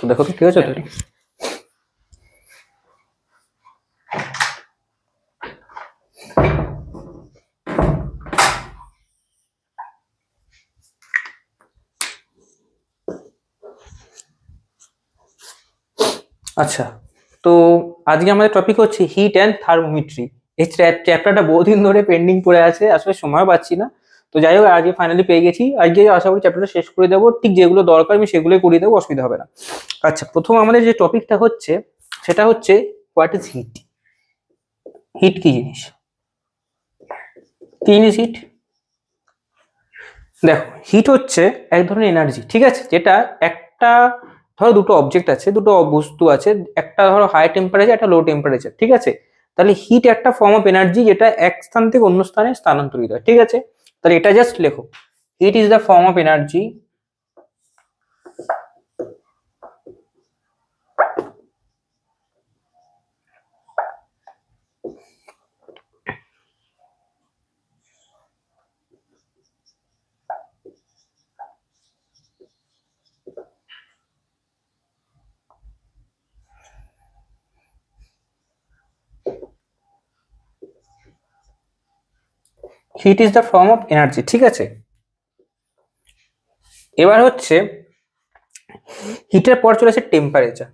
দেখো তো ঠিক আছে তো। আচ্ছা, তো আজকে আমাদের টপিক হচ্ছে হিট অ্যান্ড থার্মোমেট্রি। এই চ্যাপ্টারটা বহুদিন ধরে পেন্ডিং পড়ে আছে, আসলে সময় পাচ্ছি না। তো যাই হোক, আজকে ফাইনালি পেয়ে গেছি। আজকে আশা করি চ্যাপ্টারটা শেষ করে দেবো, ঠিক যেগুলো দরকার আমি সেগুলোই করিয়ে দেবো, অসুবিধা হবে না। আচ্ছা, প্রথম আমাদের যে টপিকটা হচ্ছে সেটা হচ্ছে হোয়াট ইজ হিট। হিট কি জিনিস? কি জিনিস হিট? দেখো, হিট হচ্ছে এক ধরনের এনার্জি, ঠিক আছে, যেটা একটা, ধরো দুটো অবজেক্ট আছে, দুটো বস্তু আছে, একটা ধরো হাই টেম্পারেচার, একটা লো টেম্পারেচার, ঠিক আছে। তাহলে হিট একটা ফর্ম অফ এনার্জি যেটা এক স্থান থেকে অন্য স্থানে স্থানান্তরিত হয়, ঠিক আছে। তাহলে এটা জাস্ট লেখো, heat is the form of energy heat is the form of energy, ঠিক আছে। এবার হচ্ছে হিটের পর চলে আসে টেম্পারেচার।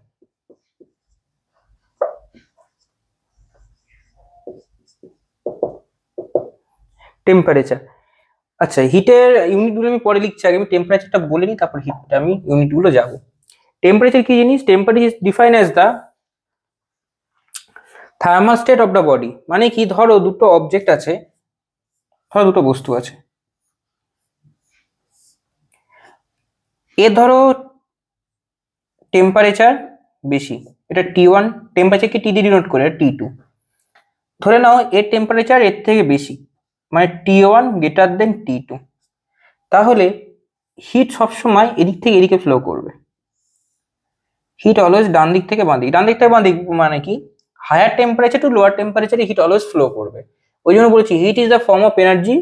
টেম্পারেচার, আচ্ছা, হিটের ইউনিটগুলো আমি পরে লিখছি, আগে আমি টেম্পারেচারটা বলে নিই, তারপর হিটটা আমি ইউনিটগুলো যাবো। টেম্পারেচার কি জিনিস? Temperature is define as the thermal state of the body. মানে কি, ধরো দুটো অবজেক্ট আছে, ধরো দুটো বস্তু আছে, এ ধরো টেম্পারেচার বেশি, এটা T1, টেম্পারেচারকে টি দিয়ে ডিনোট করে, T2। ধরে নাও এর টেম্পারেচার এর থেকে বেশি, মানে T1 গ্রেটার দেন T2। তাহলে হিট সবসময় এদিক থেকে এদিকে ফ্লো করবে। হিট অলওয়েজ ডান দিক থেকে বাঁ দিক, ডান দিক থেকে বাঁ দিক, মানে কি, হায়ার টেম্পারেচার টু লোয়ার টেম্পারেচারে হিট অলওয়েজ ফ্লো করবে। ওই জন্য বলেছি heat is the form of energy,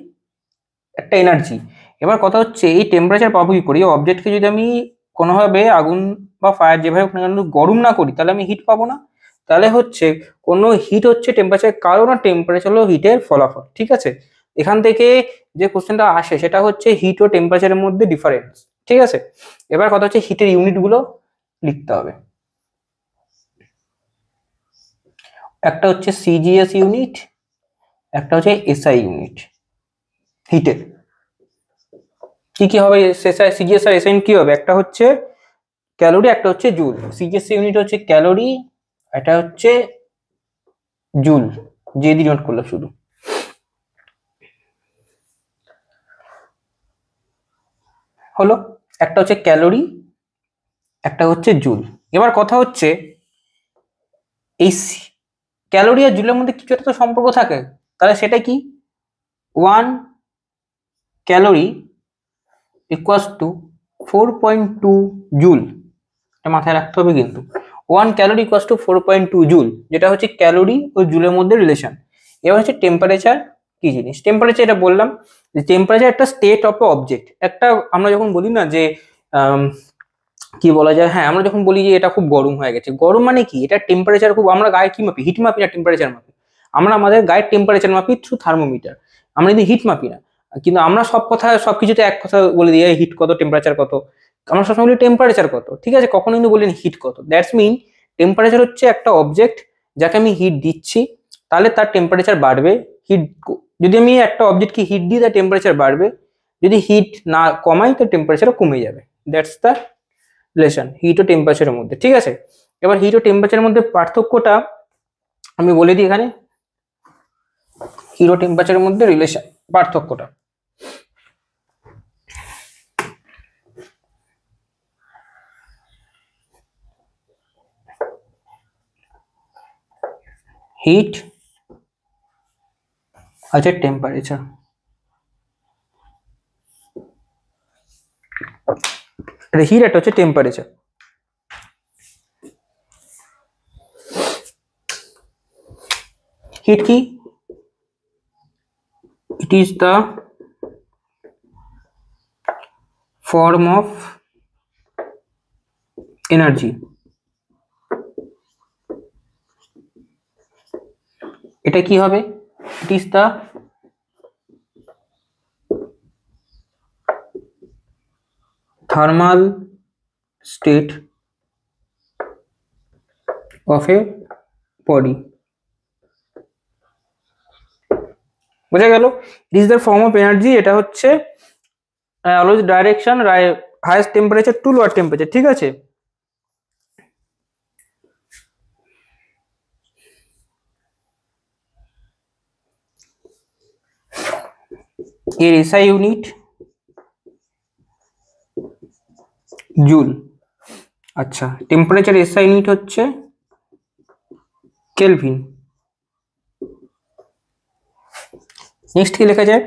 একটা এনার্জি। এবার কথা হচ্ছে এই টেম্পারেচার পাবো কি করি? অবজেক্টকে যদি আমি কোনোভাবে আগুন বা ফায়ার যেভাবে হোক না কেন গরম না করি, তাহলে আমি হিট পাবো না। তাহলে হচ্ছে কোনো হিট হচ্ছে টেম্পারেচার কারণ, আর টেম্পারেচার হলো হিটের ফলাফল, ঠিক আছে। এখান থেকে যে কোশ্চেনটা আসে সেটা হচ্ছে হিট ও টেম্পারেচারের মধ্যে ডিফারেন্স, ঠিক আছে। এবার কথা হচ্ছে হিটের ইউনিট গুলো লিখতে হবে। একটা হচ্ছে সিজিএস ইউনিট, একটা হচ্ছে এসআই ইউনিট। হিটের কি কি হবে? সিজিএস আর এসআই কি হবে? একটা হচ্ছে ক্যালোরি, একটা হচ্ছে জুল। সিজিএস ইউনিট হচ্ছে ক্যালোরি, এটা হচ্ছে জুল, যে দিয়ে নোট করলাম শুধু। হলো, একটা হচ্ছে ক্যালোরি, একটা হচ্ছে জুল। এবার কথা হচ্ছে এই ক্যালোরি আর জুলের মধ্যে কিছু একটা তো সম্পর্ক থাকে, তাহলে সেটা কি? 1 ক্যালোরি ইকুয়ালস টু 4.2 জুল। এটা মাথায় রাখতে হবে কিন্তু। 1 ক্যালোরি ইকুয়ালস টু 4.2 জুল, যেটা হচ্ছে ক্যালোরি ও জুলের মধ্যে রিলেশন। এবার হচ্ছে টেম্পারেচার কি জিনিস? টেম্পারেচার, এটা বললাম যে টেম্পারেচার একটা স্টেট অফ অবজেক্ট। একটা, আমরা যখন বলি না যে কি বলা যায়, হ্যাঁ, আমরা যখন বলি যে এটা খুব গরম হয়ে গেছে, গরম মানে কি? এটা টেম্পারেচার খুব, আমরা গায়ে কি মাপি? হিট মাপি না টেম্পারেচার মাপি? আমরা আমাদের গায়ের টেম্পারেচার মাপি থ্রু থার্মোমিটার, আমরা যদি হিট মাপি না। কিন্তু আমরা সব কথা সবকিছুতে এক কথা বলে দিই, হিট কত, টেম্পারেচার কত। আমরা সবসময় বলি টেম্পারেচার কত, ঠিক আছে, কখনো কিন্তু বলিনি হিট কত। দ্যাটস মিন টেম্পারেচার হচ্ছে একটা অবজেক্ট যাকে আমি হিট দিচ্ছি, তাহলে তার টেম্পারেচার বাড়বে। হিট, যদি আমি একটা অবজেক্টকে হিট দিই তার টেম্পারেচার বাড়বে, যদি হিট না কমাই তার টেম্পারেচারও কমে যাবে। দ্যাটস দ্য রিলেশন হিট ও টেম্পারেচারের মধ্যে, ঠিক আছে। এবার হিট ও টেম্পারেচারের মধ্যে পার্থক্যটা আমি বলে দিই এখানে। হিট ও টেম্পারেচারের মধ্যে রিলেশন, পার্থক্যটা, হিট আছে টেম্পারেচার। হিট একটা হচ্ছে টেম্পারেচার। হিট কি? It is the form of energy. এটা কি হবে? It is the thermal state of a body. বোঝা গেল? It is the form of energy, এটা হচ্ছে always direction highest temperature to lower temperature. ঠিক আছে, এর এসআই ইউনিট জুল। আচ্ছা, টেম্পারেচার এসআই ইউনিট হচ্ছে কেলভিন। নেক্সট কি লেখা যায়?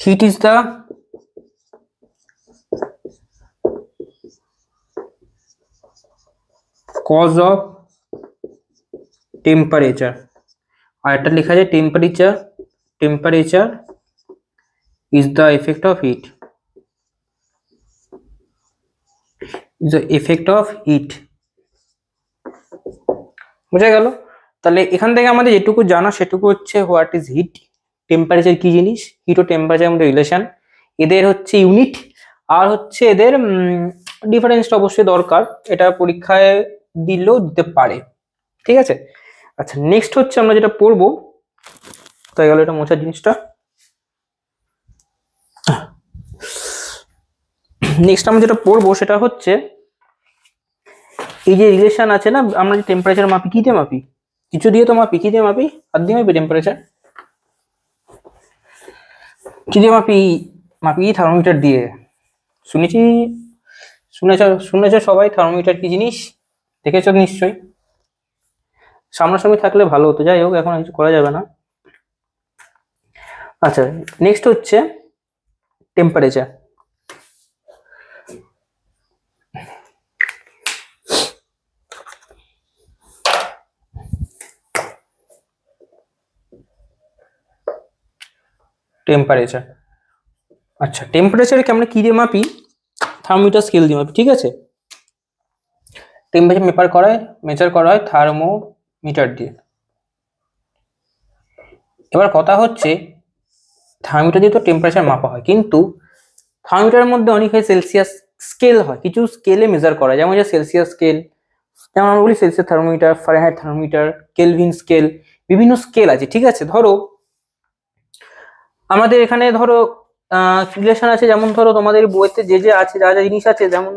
Heat is the cause of temperature. আর এটা লেখা যায় temperature is the effect of heat, is the effect of heat। বুঝা গেল? তাহলে এখান থেকে আমাদের যেটুকু জানা সেটুকু হচ্ছে হোয়াট ইজ হিট, টেম্পারেচার কি জিনিস, হিট ও টেম্পারেচারের মধ্যে রিলেশন, এদের হচ্ছে ইউনিট, আর হচ্ছে এদের ডিফারেন্সটা অবশ্যই দরকার, এটা পরীক্ষায় দিলেও দিতে পারে। ঠিক আছে, আচ্ছা নেক্সট হচ্ছে আমরা যেটা পড়বো, তাই গেল এটা মোছার জিনিসটা। নেক্সট আমরা যেটা পড়বো সেটা হচ্ছে এই যে রিলেশন আছে না, আমরা যে টেম্পারেচার মাপি, কি দিয়ে মাপি? কিছু দিয়ে তো মাপি, কি দিয়ে মাপি? হাত দিয়ে মাপি টেম্পারেচার? কি দিয়ে মাপি? মাপি থার্মোমিটার দিয়ে। শুনেছ সবাই থার্মোমিটার কি জিনিস, দেখেছো নিশ্চয়ই, সামনাসামনি থাকলে ভালো হতো, যাই হোক এখন কিছু করা যাবে না। আচ্ছা নেক্সট হচ্ছে টেম্পারেচার। টেম্পারেচার, আচ্ছা টেম্পারেচারকে আমরা কি দিয়ে মাপি? থার্মোমিটার স্কেল দিয়ে মাপি। ঠিক আছে, টেম্পারেচার মেজার করা হয় থার্মোমিটার দিয়ে। এবার কথা হচ্ছে থার্মোমিটার দিয়ে তো টেম্পারেচার মাপা হয়, কিন্তু থার্মোমিটারের মধ্যে অনেক সেলসিয়াস স্কেল হয়, কিছু স্কেলে মেজার করা হয়, যেমন যে সেলসিয়াস স্কেল, যেমন আমরা বলি Celsius thermometer, Fahrenheit thermometer, Kelvin scale, বিভিন্ন স্কেল আছে। ঠিক আছে, ধরো আমাদের এখানে ধরো রিলেশন আছে, যেমন ধরো তোমাদের বইতে যে যে আছে, যা যা জিনিস আছে, যেমন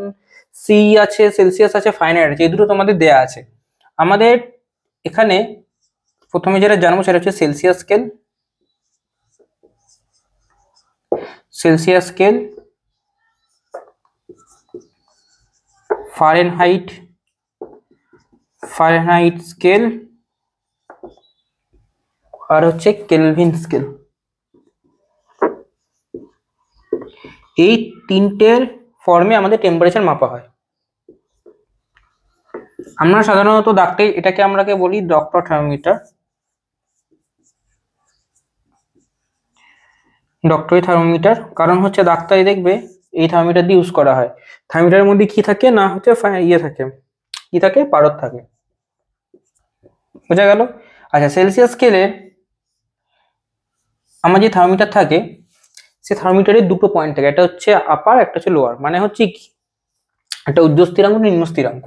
সি আছে, সেলসিয়াস আছে, ফারেনহাইট আছে, এই দুটো তোমাদের দেয়া আছে। আমাদের এখানে প্রথমে যেটা জানবো সেটা হচ্ছে সেলসিয়াস স্কেল, ফারেনহাইট স্কেল, আর হচ্ছে কেলভিন স্কেল। এই তিনটের ফর্মে আমাদের টেম্পারেচার মাপা হয়। আমরা সাধারণত এটাকে আমরা বলি ডক্টর থার্মোমিটার, ডক্টরি থার্মোমিটার, কারণ হচ্ছে ডাক্তারি দেখবে এই থার্মোমিটার দিয়ে ইউজ করা হয়। থার্মোমিটারের মধ্যে কি থাকে না, হচ্ছে পারদ থাকে। বোঝা গেল? আচ্ছা সেলসিয়াস স্কেলে আমার যে থার্মোমিটার থাকে, সে থার্মোমিটারের দুটো পয়েন্ট থাকে, একটা হচ্ছে আপার, একটা হচ্ছে লোয়ার, মানে হচ্ছে একটা ঊর্ধ্ব স্থিরাঙ্ক, নিম্ন স্থিরাঙ্ক।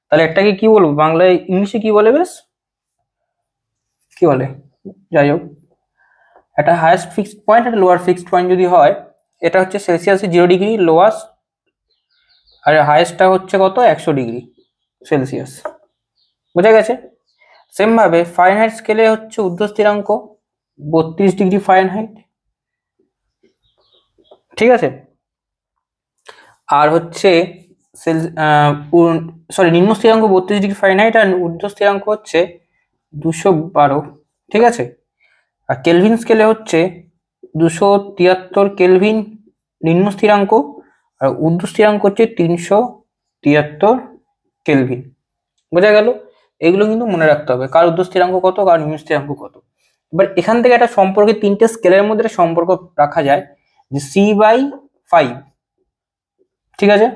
তাহলে একটাকে কি বলবো বাংলায়, ইংলিশে কি বলে বেশ, কি বলে, যাই হোক, একটা হাইয়েস্ট ফিক্সড পয়েন্ট, একটা লোয়ার ফিক্সড পয়েন্ট যদি হয়, এটা হচ্ছে সেলসিয়াসে 0 ডিগ্রি লোয়াস্ট, আর হাইয়েস্টটা হচ্ছে কত, 100 ডিগ্রি সেলসিয়াস। বোঝা গেছে? সেম ভাবে ফারেনহাইট স্কেলে হচ্ছে ঊর্ধ্ব স্থিরাঙ্ক 32 ডিগ্রি ফারেনহাইট। ঠিক আছে, আর হচ্ছে নিম্ন স্থিরাঙ্ক 32 ডিগ্রি ফারেনহাইট, আর ঊর্ধ্ব স্থিরাঙ্ক হচ্ছে 212। ঠিক আছে, আর কেলভিন স্কেলে হচ্ছে 273 কেলভিন নিম্ন স্থিরাঙ্ক, আর ঊর্ধ্ব স্থিরাঙ্ক হচ্ছে 373 কেলভিন। বোঝা গেল? এগুলো কিন্তু মনে রাখতে হবে, কার ঊর্ধ্ব স্থিরাঙ্ক কত, কার নিম্ন স্থিরাঙ্ক কত। এবার এখান থেকে একটা সম্পর্কে তিনটে স্কেলের মধ্যে একটা সম্পর্ক রাখা যায় যে c/5, ঠিক আছে।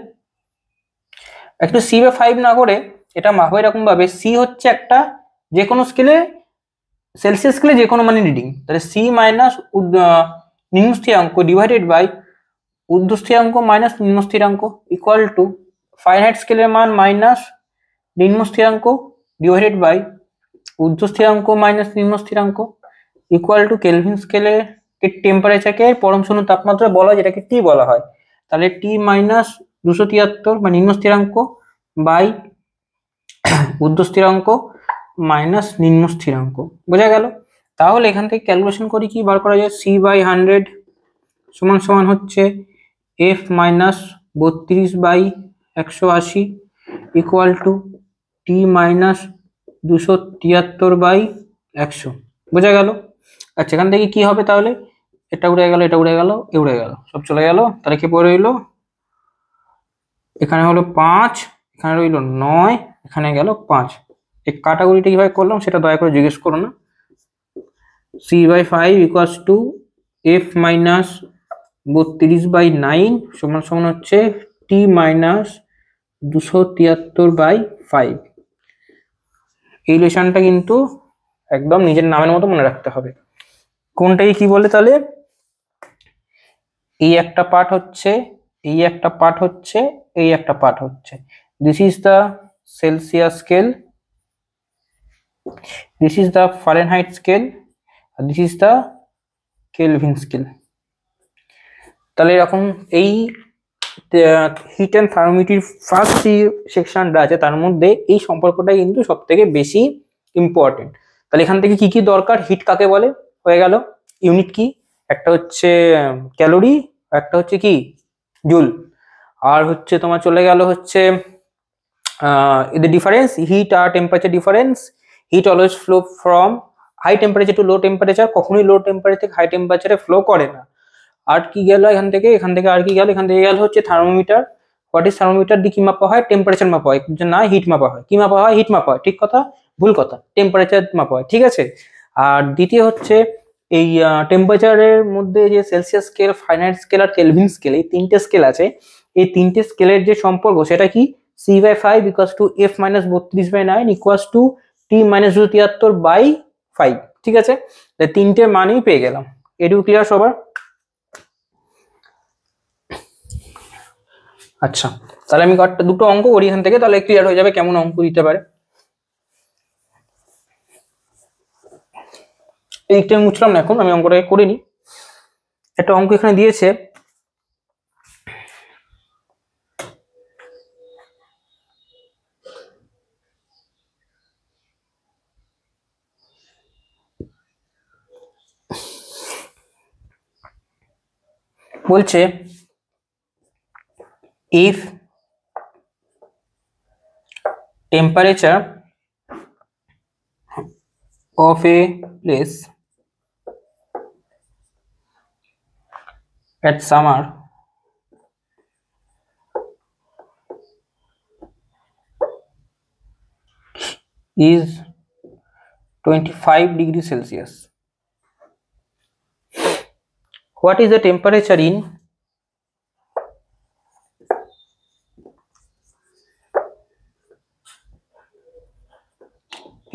একটু c/5 না করে এটা মাপো এরকম ভাবে, c হচ্ছে একটা যে কোনো স্কেলে, সেলসিয়াস স্কেলে যে কোনো মানে রিডিং, তাহলে c মাইনাস নিম্ন স্থিরাঙ্ক ডিভাইডেড বাই ঊর্ধ্ব স্থিরাঙ্ক মাইনাস নিম্ন স্থিরাঙ্ক ইকুয়াল টু ফারেনহাইট স্কেলের মান মাইনাস নিম্ন স্থিরাঙ্ক ডিভাইডেড বাই ঊর্ধ্ব স্থিরাঙ্ক মাইনাস নিম্ন স্থিরাঙ্ক ইকুয়াল টু কেলভিন স্কেলের টেম্পারেচারকে পরম শূন্য তাপমাত্রা বলা হয়, যেটাকে টি বলা হয়। তাহলে টি মাইনাস 273 বা নিম্ন স্থিরাঙ্ক বাই ঊর্ধ্ব স্থিরাঙ্ক মাইনাস নিম্ন স্থিরাঙ্ক, বোঝা গেল। তাহলে এখান থেকে ক্যালকুলেশন করি কি বার করা যায়, c/100 সমান সমান হচ্ছে f minus 32/180 equal to T minus 273/100, বোঝা গেল। আচ্ছা এখান থেকে কি হবে তাহলে, এটা উড়ে গেল, এটা উড়ে গেল, এ উড়ে গেল, সব চলে গেল। তাহলে কি পড়ে রইলো, এখানে হলো 5, এখানে রইলো 9, এখানে গেল 5। এই কাটাগরিটা কিভাবে করলাম সেটা দয়া করে জিজ্ঞেস করো না। c/5 equals to f minus 32/9 সমান সমান হচ্ছে t মাইনাস 273/5। এই রিলেশনটা কিন্তু একদম নিজের নামের মতো মনে রাখতে হবে। কোনটাই কি বলে, তাহলে এই একটা পার্ট হচ্ছে, এই একটা পার্ট হচ্ছে, এই একটা পার্ট হচ্ছে, this is the Celsius scale, this is the Fahrenheit scale, আর this is the Kelvin scale. তাহলে এরকম এই হিট অ্যান্ড থার্মোমিটার ফার্স্ট যে সেকশনটা আছে তার মধ্যে এই সম্পর্কটাই কিন্তু সব থেকে বেশি ইম্পর্টেন্ট। তাহলে এখান থেকে কি কি দরকার, হিট কাকে বলে হয়ে গেল, ইউনিট কি, একটা হচ্ছে ক্যালোরি, একটা হচ্ছে কি জুল, আর হচ্ছে তোমার চলে গেল হচ্ছে এদের ডিফারেন্স, হিট আর temperature difference, heat always flow from high temperature to low temperature, কখনোই লো টেম্পারেচার থেকে হাই টেম্পারেচারে ফ্লো করে না। আর কি গেল এখান থেকে, এখান থেকে আর কি গেল, এখান থেকে গেল হচ্ছে থার্মোমিটার, হোয়াট ইজ থার্মোমিটার দিয়ে কি মাপা হয়, টেম্পারেচার মাপা হয়, না হিট মাপা হয়, কি মাপা হয়, হিট মাপা হয়, ঠিক কথা, ভুল কথা, টেম্পারেচার মাপা হয়, ঠিক আছে। আর দ্বিতীয় হচ্ছে এই টেম্পারেচারের মধ্যে যে সেলসিয়াস স্কেল, ফারেনহাইট স্কেল আর কেলভিন স্কেল, এই তিনটে স্কেল আছে, এই তিনটে স্কেলের যে সম্পর্ক সেটা কি, c/5 equals to f minus 32/9 equals to t minus 273/5, ঠিক আছে। তিনটে মানই পেয়ে গেলাম, এটুকু ক্লিয়ার সবার। আচ্ছা তাহলে আমি দুটো অঙ্ক করি এখান থেকে, তাহলে ক্লিয়ার হয়ে যাবে কেমন অঙ্ক দিতে পারে। এইটা আমি মুছলাম না, এখন আমি অঙ্কটাকে করে নিই। একটা অঙ্ক এখানে দিয়েছে, বলছে if temperature of a place at summer is 25 degrees Celsius, what is the temperature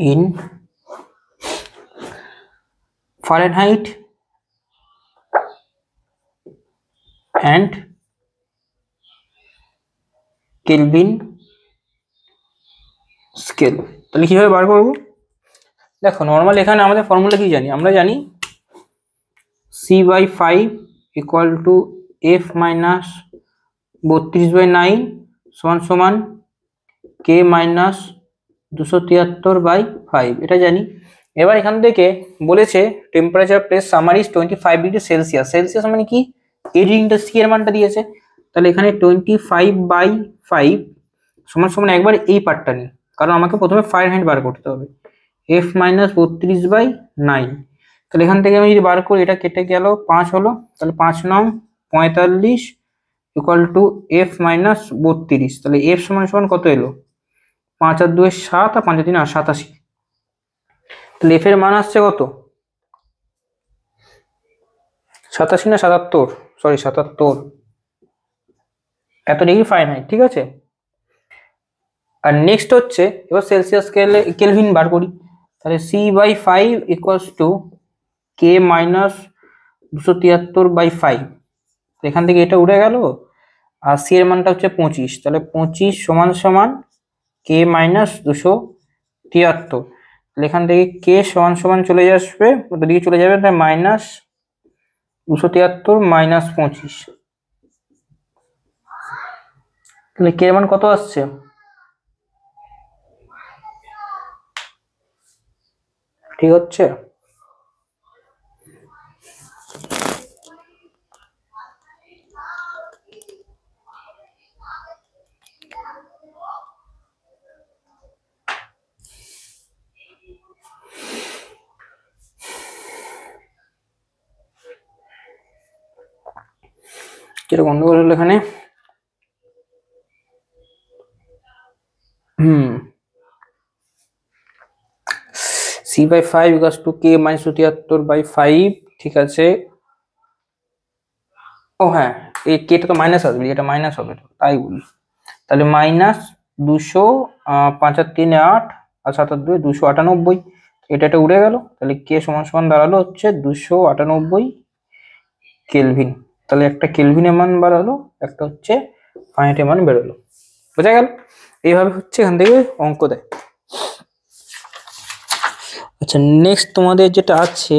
in Fahrenheit and Kelvin scale. তাহলে কিভাবে বার করবো, দেখো নর্মাল এখানে আমাদের ফর্মুলা কি জানি, আমরা জানি c/5 equal to f minus 32/9 সমান সমান k মাইনাস 273/5, এটা জানি। এবার এখান থেকে বলেছে temperature place summer is 25 degree Celsius, Celsius মানে কি, এই রিডিংটা সি এর মানটা দিয়েছে, তাহলে এখানে 25/5 সমান সমান একবার এই পার্টটা নিই, কারণ আমাকে প্রথমে ফারেনহাইট বার করতে হবে, f মাইনাস 32/9, তাহলে এখান থেকে আমি যদি বার করি এটা কেটে গেল 5 হলো, তাহলে 5 9 45 ইকুয়াল টু f মাইনাস 32, তাহলে f সমান সমান কত এলো 5 আর 2 7 আর 5 আর 3 87। তাহলে এফ এর মান আসছে কত? 87 না 77? সরি 77। এত ডিগ্রি ফারেনহাইট, ঠিক আছে। আর নেক্সট হচ্ছে এবার সেলসিয়াস স্কেলে কেলভিন বার করি। তাহলে C/5 equals to K minus 273/5। এখান থেকে এটা উঠে গেল, আর সি এর মানটা হচ্ছে 25। তাহলে 25 সমান সমান কে মাইনাস 273। তাহলে এখান থেকে কে সমান সমান চলে আসবে, ওটা দিকে চলে যাবে, তাই মাইনাস 273 মাইনাস 25। তাহলে কে এর মান কত আসছে? ঠিক হচ্ছে? কিরকম গন্ডগোল হলো এখানে? C/5 equals to K minus 273/5, ঠিক আছে। ও হ্যাঁ, এই কেটা তো মাইনাস আসবে, এটা মাইনাস হবে, তাই বলি। তাহলে মাইনাস 200, 5 আর 3 8 আর 7 আর 2 298। এটা উড়ে গেল। তাহলে কে সমান সমান দাঁড়ালো হচ্ছে 298 কেলভিন। তাহলে একটা কেলভিনের মান বাড়ালো, একটা হচ্ছে ফারেনহাইটের মান বেরোলো। বোঝা গেল? এইভাবে হচ্ছে এখান থেকে অঙ্ক দেয়। আচ্ছা, নেক্সট তোমাদের যেটা আছে,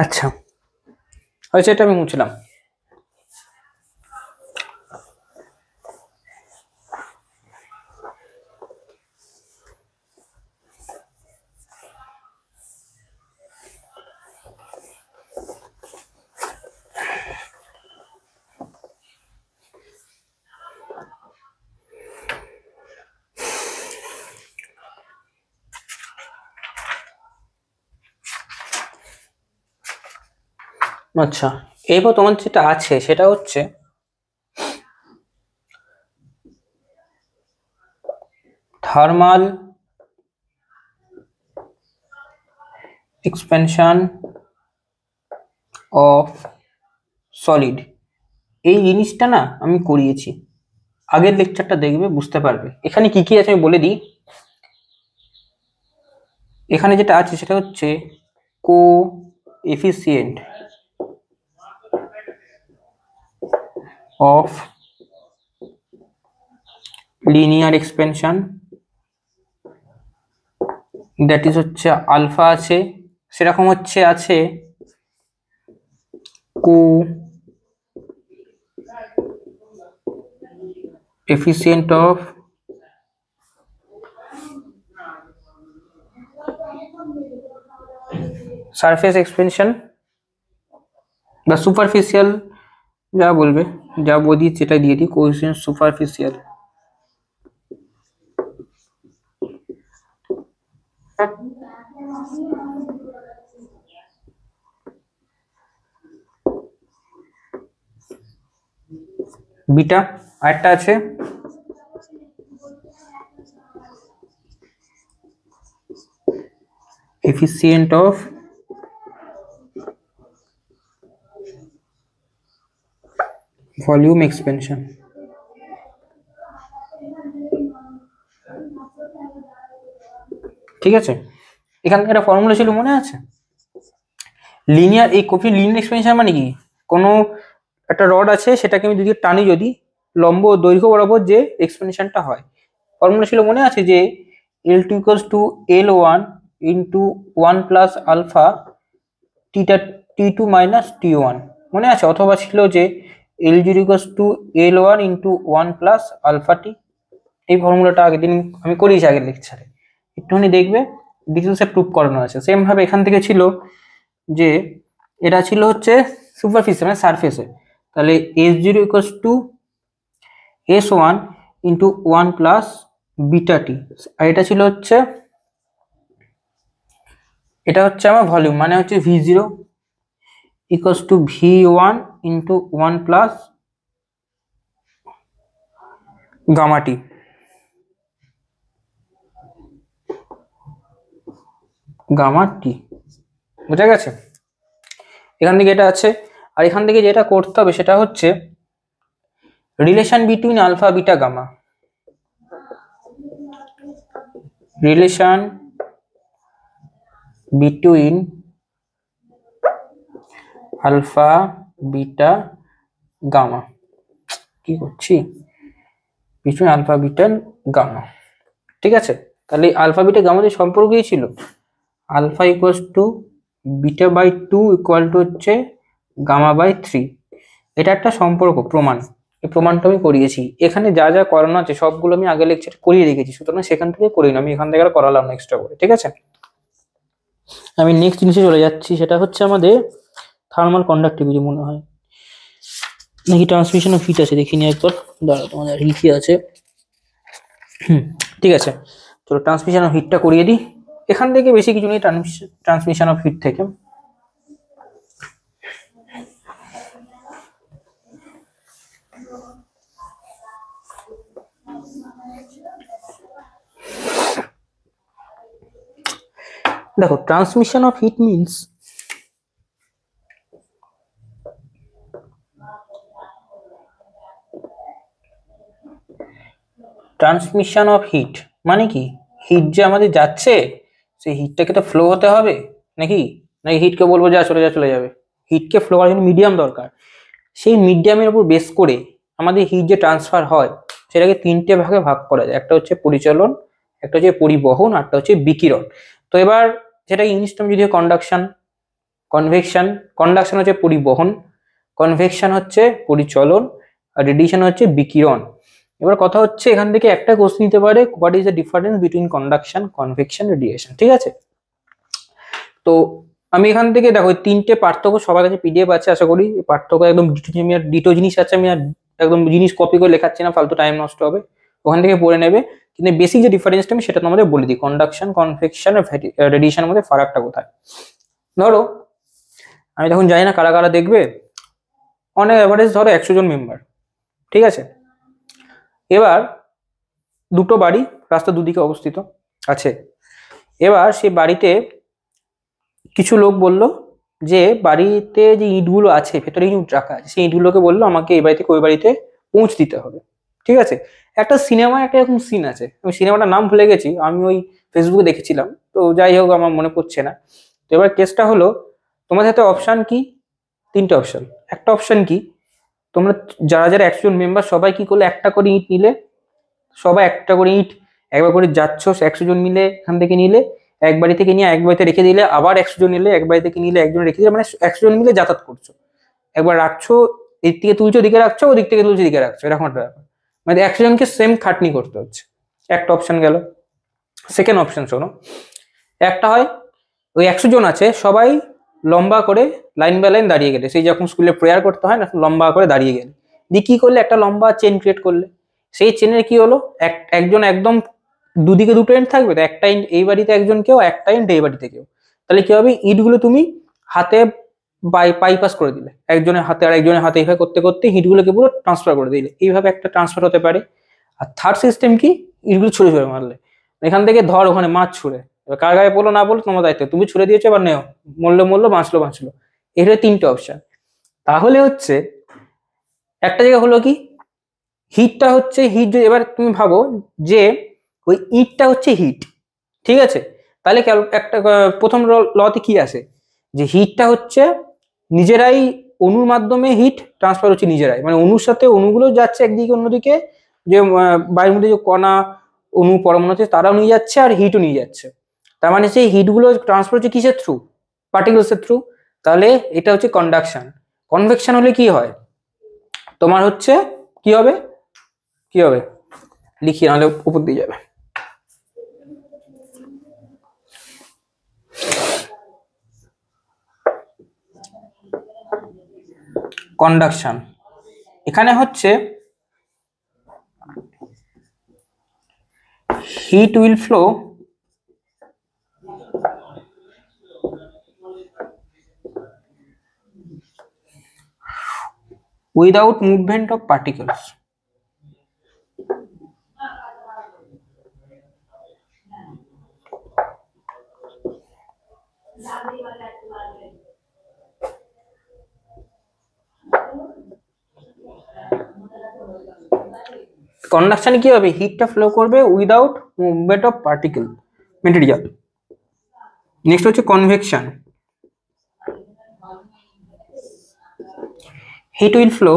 আচ্ছা আচ্ছা, এটা আমি মুছলাম। আচ্ছা, এরপর তোমার যেটা আছে সেটা হচ্ছে থার্মাল এক্সপেনশন অফ সলিড। এই জিনিসটা না আমি করিয়েছি, আগের লেকচারটা দেখবে বুঝতে পারবে। এখানে কি কি আছে আমি বলে দিই। এখানে যেটা আছে সেটা হচ্ছে coefficient of linear expansion, that is হচ্ছে আলফা আছে। সেরকম হচ্ছে আছে coefficient of surface expansion বা সুপারফিশিয়াল, যা বলবে, যা বলি সেটা দিয়ে দিই, কোএফিসিয়েন্ট সুপারফিশিয়াল। বিটা। আরেকটা আছে এফিসিয়েন্ট অফ ভলিউম এক্সপেনশন। ঠিক আছে, এখান থেকে একটা ফর্মুলা ছিল মনে আছে? লিনিয়ার, এই লিনিয়ার এক্সপেনশন মানে কি, কোনো একটা রড আছে, সেটাকে আমি দুদিকে টানি, যদি লম্ব দৈর্ঘ্য বরাবর যে এক্সপেনশনটা হয়, ফর্মুলা ছিল মনে আছে যে L2 equals to L1 into 1 plus alpha T2 minus T1, মনে আছে? অথবা ছিল যে L0 equals to L1 into 1 plus alpha T. এই ফর্মুলাটা আগের দিন আমি করিয়েছি আগের লেকচারে, একটুখানি দেখবে, ডিটেলসে প্রুফ করানো আছে। সেম ভাবে এখান থেকে ছিল যে এটা ছিল হচ্ছে সুপারফিসে মানে সারফেসে, তাহলে S0 equals to S1 into 1 plus beta T. আর এটা ছিল হচ্ছে, এটা হচ্ছে আমার ভলিউম, মানে হচ্ছে V0 equals to V1 into 1 plus gamma T. Gamma T বোঝা গেছে? এখান থেকে এটা আছে। আর এখান থেকে যেটা করতে হবে সেটা হচ্ছে relation between alpha beta gamma. Relation between alpha beta gamma, কি করছি, বিটুইন আলফা বিটা গামা। ঠিক আছে, তাহলে আলফা বিটা গামা যে সম্পর্কই ছিল, alpha equals to beta by 2 equal to হচ্ছে গামা বাই 3। এটা একটা সম্পর্ক প্রমাণ, এই প্রমাণটা আমি করিয়েছি। এখানে যা যা করানো আছে সবগুলো আমি আগে লেকচারে করিয়ে রেখেছি, সুতরাং সেখান থেকে করি না, আমি এখান থেকে আর করালাম না এক্সট্রা করে। ঠিক আছে, আমি নেক্সট জিনিসে চলে যাচ্ছি, সেটা হচ্ছে আমাদের থার্মাল কন্ডাক্টিভিটি মনে হয়, নাকি ট্রান্সমিশন অফ হিট আছে দেখিনি একবার, দাঁড়া তোমাদের লিখে আছে। ঠিক আছে, চলো ট্রান্সমিশন অফ হিটটা করিয়ে দিই। এখান থেকে বেশি কিছু নেই ট্রান্সমিশন অফ হিট থেকে। দেখো, transmission of heat means transmission of heat মানে কি, হিট যে আমাদের যাচ্ছে সেই হিটটাকে তো ফ্লো হতে হবে নাকি, নাকি হিটকে বলবো যা চলে যাবে। হিটকে ফ্লো করার জন্য মিডিয়াম দরকার, সেই মিডিয়ামের উপর বেস করে আমাদের হিট যে ট্রান্সফার হয় সেটাকে তিনটে ভাগে ভাগ করা যায়, একটা হচ্ছে পরিচলন, একটা হচ্ছে পরিবহন, আর একটা হচ্ছে বিকিরণ। তো এবার যেটা ইংলিশ টার্ম যদি কন্ডাকশন, কনভেকশন, কন্ডাকশন হচ্ছে পরিবহন, কনভেকশন হচ্ছে পরিচলন, আর রেডিয়েশন হচ্ছে বিকিরণ। এবার কথা হচ্ছে এখান থেকে একটা কোশ্চেন নিতে পারে, what is the difference between conduction, convection, radiation. ঠিক আছে, তো আমি এখান থেকে দেখো তিনটে পার্থক্য সবার কাছে পিডিএফ আছে আশা করি, পার্থক্য একদম ডিটো জিনিস আছে, আমি আর একদম জিনিস কপি করে লেখাচ্ছি না, ফালতু টাইম নষ্ট হবে, ওখান থেকে পড়ে নেবে। কিন্তু বেসিক যে ডিফারেন্সটা আমি সেটা তোমাদের বলে দিই, কন্ডাকশন, কনভেকশন আর রেডিয়েশনের মধ্যে ফারাকটা কোথায়। ধরো আমি তখন জানি না কারা কারা দেখবে, অনেক অ্যাভারেজ ধরো 100 জন মেম্বার, ঠিক আছে। এবার দুটো বাড়ি রাস্তা দুদিকে অবস্থিত আছে, এবার সেই বাড়িতে কিছু লোক বলল যে বাড়িতে যে ইটগুলো আছে ভেতরে ইট রাখা আছে, সেই ইটগুলোকে বললো আমাকে এই বাড়ি থেকে ওই বাড়িতে পৌঁছ দিতে হবে। ঠিক আছে, একটা সিনেমায় একটা এরকম সিন আছে, আমি সিনেমাটার নাম ভুলে গেছি, আমি ওই ফেসবুকে দেখেছিলাম, তো যাই হোক আমার মনে পড়ছে না। তো এবার কেসটা হলো, তোমাদের হাতে অপশন কি, তিনটে অপশন। একটা অপশন কি, তোমরা যারা যারা 100 জন মেম্বার সবাই কি করলে একটা করে ইট নিলে, সবাই একটা করে ইট একবার করে যাচ্ছ 100 জন মিলে এখান থেকে নিলে, এক বাড়ি থেকে নিয়ে এক বাড়িতে রেখে দিলে, আবার 100 জন নিলে এক বাড়ি থেকে নিলে একজন রেখে দিলে, মানে 100 জন মিলে যাতায়াত করছো, একবার রাখছো এর থেকে তুলছো দিকে রাখছো, ওদিক থেকে তুলছো দিকে রাখছো, এরকম একটা ব্যাপার, মানে 100 জনকে সেম খাটনি করতে হচ্ছে। একটা অপশন গেল। সেকেন্ড অপশন শোনো, একটা হয় ওই 100 জন আছে সবাই লম্বা করে লাইন বাই লাইন দাঁড়িয়ে গেলে, সেই যখন স্কুলে প্রেয়ার করতে হয় না, লম্বা করে দাঁড়িয়ে গেলে, দিয়ে কি করলে একটা লম্বা চেন ক্রিয়েট করলে, সেই চেনের কি হলো, একজন একদম দুদিকে দুটো এন্ড থাকবে, তো একটা এন্ড এই বাড়িতে একজন কেউ, একটা এন্ড এই বাড়িতে কেউ, তাহলে কি হবে, ইটগুলো তুমি হাতে বাইপাস করে দিলে, একজনের হাতে আর একজনের হাতে, এইভাবে করতে করতে ইটগুলোকে পুরো ট্রান্সফার করে দিলে, এইভাবে একটা ট্রান্সফার হতে পারে। আর থার্ড সিস্টেম কি, ইটগুলো ছুড়ে ছুড়ে মারলে, এখান থেকে ধর ওখানে মাছ ছুড়ে, এবার কার গায়ে বলো না বলো তোমার দায়িত্ব, তুমি ছুড়ে দিয়েছো এবার নেও, মরলো বাঁচলো। এটা তিনটে অপশন। তাহলে হচ্ছে একটা জায়গা হলো কি, হিটটা হচ্ছে হিট, এবার তুমি ভাবো যে ওই ইটটা হচ্ছে হিট, ঠিক আছে, তাহলে একটা প্রথম লতে কি আসে, যে হিটটা হচ্ছে নিজেরাই অণুর মাধ্যমে হিট ট্রান্সফার হচ্ছে নিজেরাই, মানে অণুর সাথে অণুগুলো যাচ্ছে একদিকে অন্যদিকে, যে বায়ুর মধ্যে যে কণা অণু পরমাণু আছে তারাও নিয়ে যাচ্ছে আর হিটও নিয়ে যাচ্ছে, তার মানে সেই হিটগুলো ট্রান্সফার হচ্ছে কিসের থ্রু, পার্টিকেলসের থ্রু, তাহলে এটা হচ্ছে কন্ডাকশন। কনভেকশন হলে কি হয়, তোমার হচ্ছে কি হবে, লিখি নাহলে উপর দিয়ে যাবে, কন্ডাকশন এখানে হচ্ছে heat will flow without movement of particles. কন্ডাকশনে কি হবে, হিটটা ফ্লো করবে without movement of particle material. Next হচ্ছে convection, heat will flow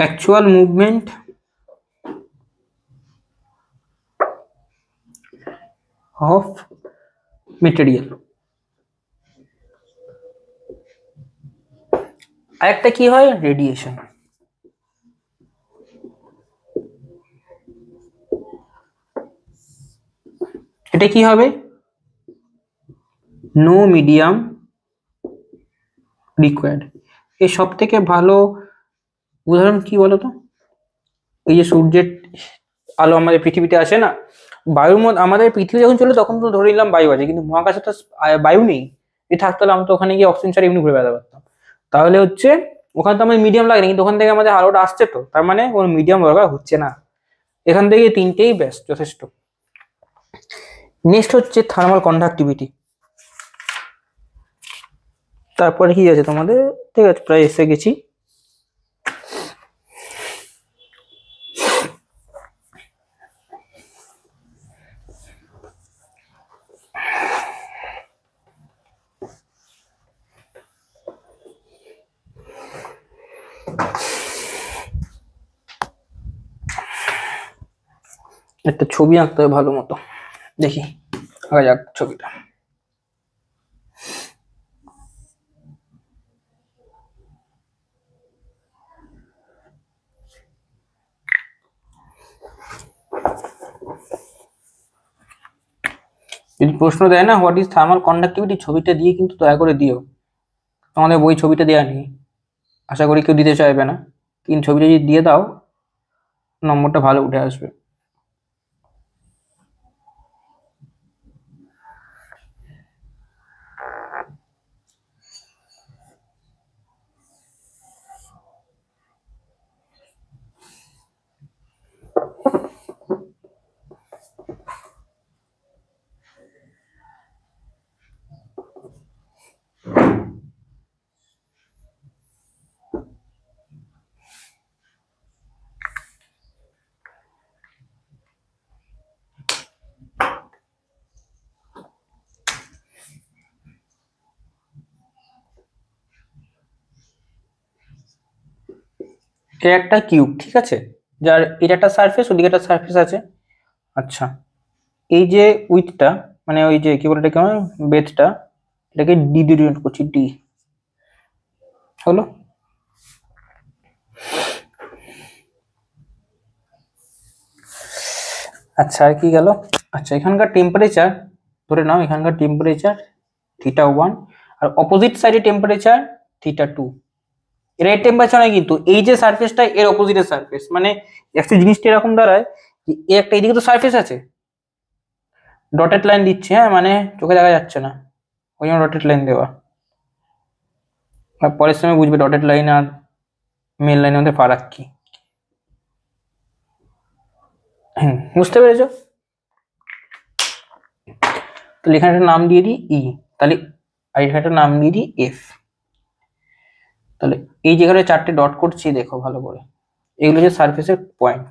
actual movement of material। আরেকটা কি হয়, রেডিয়েশন। এটা কি হবে, নো মিডিয়াম রিকোয়ার্ড। এই সব থেকে ভালো উদাহরণ কি বলতো, এই যে সূর্যের আলো আমাদের পৃথিবীতে আসে না, বায়ুর মধ্যে আমাদের পৃথিবী যখন চলে তখন তো ধরে নিলাম বায়ু আছে, কিন্তু মহাকাশে তো বায়ু নেই। এই থাকতে হলে আমরা তো ওখানে গিয়ে অক্সিজেন ছাড়া এমনি ঘুরে বেড়াতে পারতাম। তাহলে হচ্ছে ওখানে তো আমাদের মিডিয়াম লাগে না, কিন্তু ওখান থেকে আমাদের আলোটা আসছে, তো তার মানে কোনো মিডিয়াম দরকার হচ্ছে না। এখান থেকে তিনটেই বেস্ট, যথেষ্ট। নেক্সট হচ্ছে থার্মাল কন্ডাক্টিভিটি। তারপরে কি আছে তোমাদের, ঠিক আছে প্রায় এসে গেছি। একটা ছবি আঁকতে হবে ভালো মতো, দেখি আগে যাক ছবিটা। যদি প্রশ্ন দেয় না হোয়াট ইজ থার্মাল কন্ডাক্টিভিটি, ছবিটা দিয়ে কিন্তু দয়া করে দিও। আমাদের বই ছবিটা দেওয়া নেই, আশা করি কেউ দিতে চাইবে না, কিন্তু ছবিটা যদি দিয়ে দাও নম্বরটা ভালো উঠে আসবে। এটা একটা কিউব, ঠিক আছে, যার এটা একটা সারফেস, ওদিকে একটা সারফেস আছে। আচ্ছা, এই যে উইথটা মানে ওই যে কি বলে এটাকে, বেথটা, এটাকে ডি দিয়ে ডিনোট করছি, ডি হলো। আচ্ছা আর কি গেল, আচ্ছা এখানকার টেম্পারেচার ধরে নাও, এখানকার টেম্পারেচার θ1, আর অপোজিট সাইডে টেম্পারেচার θ2। এর টেম্পারেচার নয় কিন্তু, এই যে সারফেসটা এর অপোজিটের সারফেস, মানে একটা জিনিসটা এরকম দাঁড়ায় যে একটা এদিকে তো সারফেস আছে, ডটেড লাইন দিচ্ছে, হ্যাঁ মানে চোখে দেখা যাচ্ছে না, ওই জন্য ডটেড লাইন দেওয়া। পরের সময় বুঝবে ডটেড লাইন আর মেন লাইনের মধ্যে ফারাক কি। বুঝতে পেরেছো? তাহলে এখানে একটা নাম দিয়ে দিই ই, তাহলে আর এখানে একটা নাম দিয়ে দিই এফ। তাহলে এই যেখানে চারটে ডট করছি দেখো ভালো করে, এগুলো যে সারফেসের পয়েন্ট,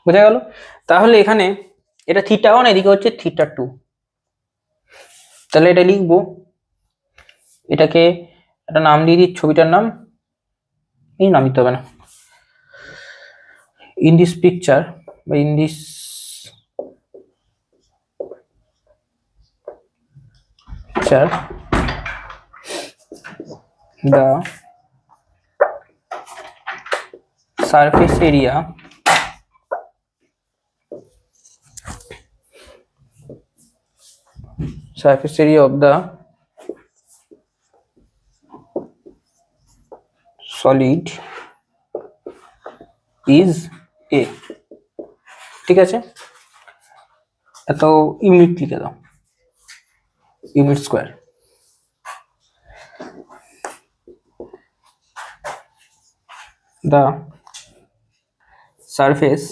বোঝা গেল? তাহলে এখানে এটা θ1, এদিকে হচ্ছে θ2। তাহলে এটা লিখবো, এটাকে একটা নাম দিয়ে দিই, ছবিটার নাম, এই নাম দিতে হবে না, ইন দিস পিকচার বা in this picture the surface area of the solid is a, ঠিক আছে, এত ইউনিট লিখে দাও, unit square. the surface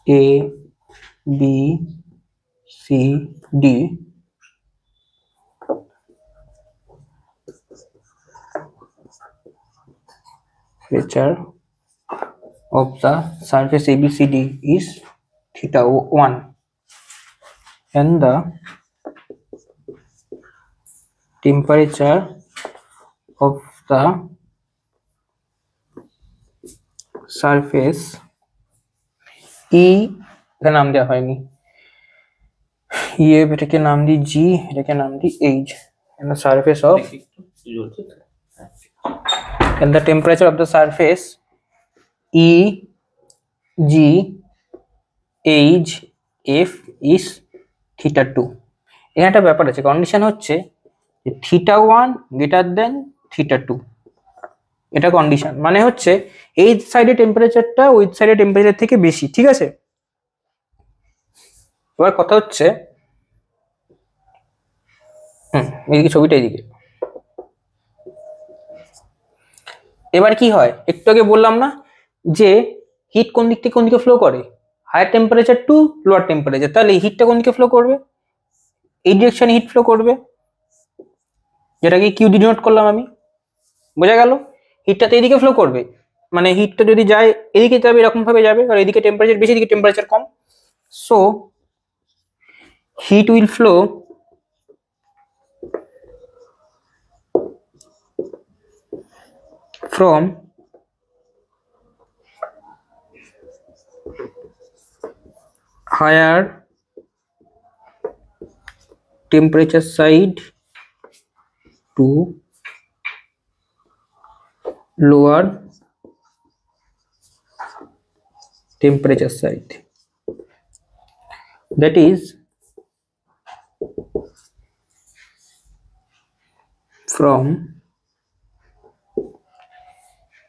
A B C D temperature of the surface ABCD is theta 1 and the temperature of the surface E এর নাম দেওয়া হয়নি, এটাকে নাম দিই G, এটাকে নাম দিই H, and the surface of and the temperature of the surface E G H F is theta 2. এখানে একটা ব্যাপার আছে, কন্ডিশন হচ্ছে যে theta 1 greater than theta 2, এটা কন্ডিশন, মানে হচ্ছে এই সাইডে টেম্পারেচারটা ওই সাইডে টেম্পারেচার থেকে বেশি, ঠিক আছে। এবার কথা হচ্ছে এইদিকে ছবিটা এইদিকে, এবার কি হয় একটু আগে বললাম না যে হিট কোন দিক থেকে কোন দিকে ফ্লো করে, higher temperature to lower temperature, তাহলে হিটটা কোন দিকে ফ্লো করবে, এই ডিরেকশনে হিট ফ্লো করবে, যেটাকে কিউ ডিনোট করলাম আমি, বোঝা গেল। হিটটা তো এদিকে ফ্লো করবে, মানে হিটটা যদি যায় এদিকে যাবে, এরকম ভাবে যাবে, আর এদিকে টেম্পারেচার বেশি, এদিকে টেম্পারেচার কম, so heat will flow from higher temperature side to lower temperature side, that is from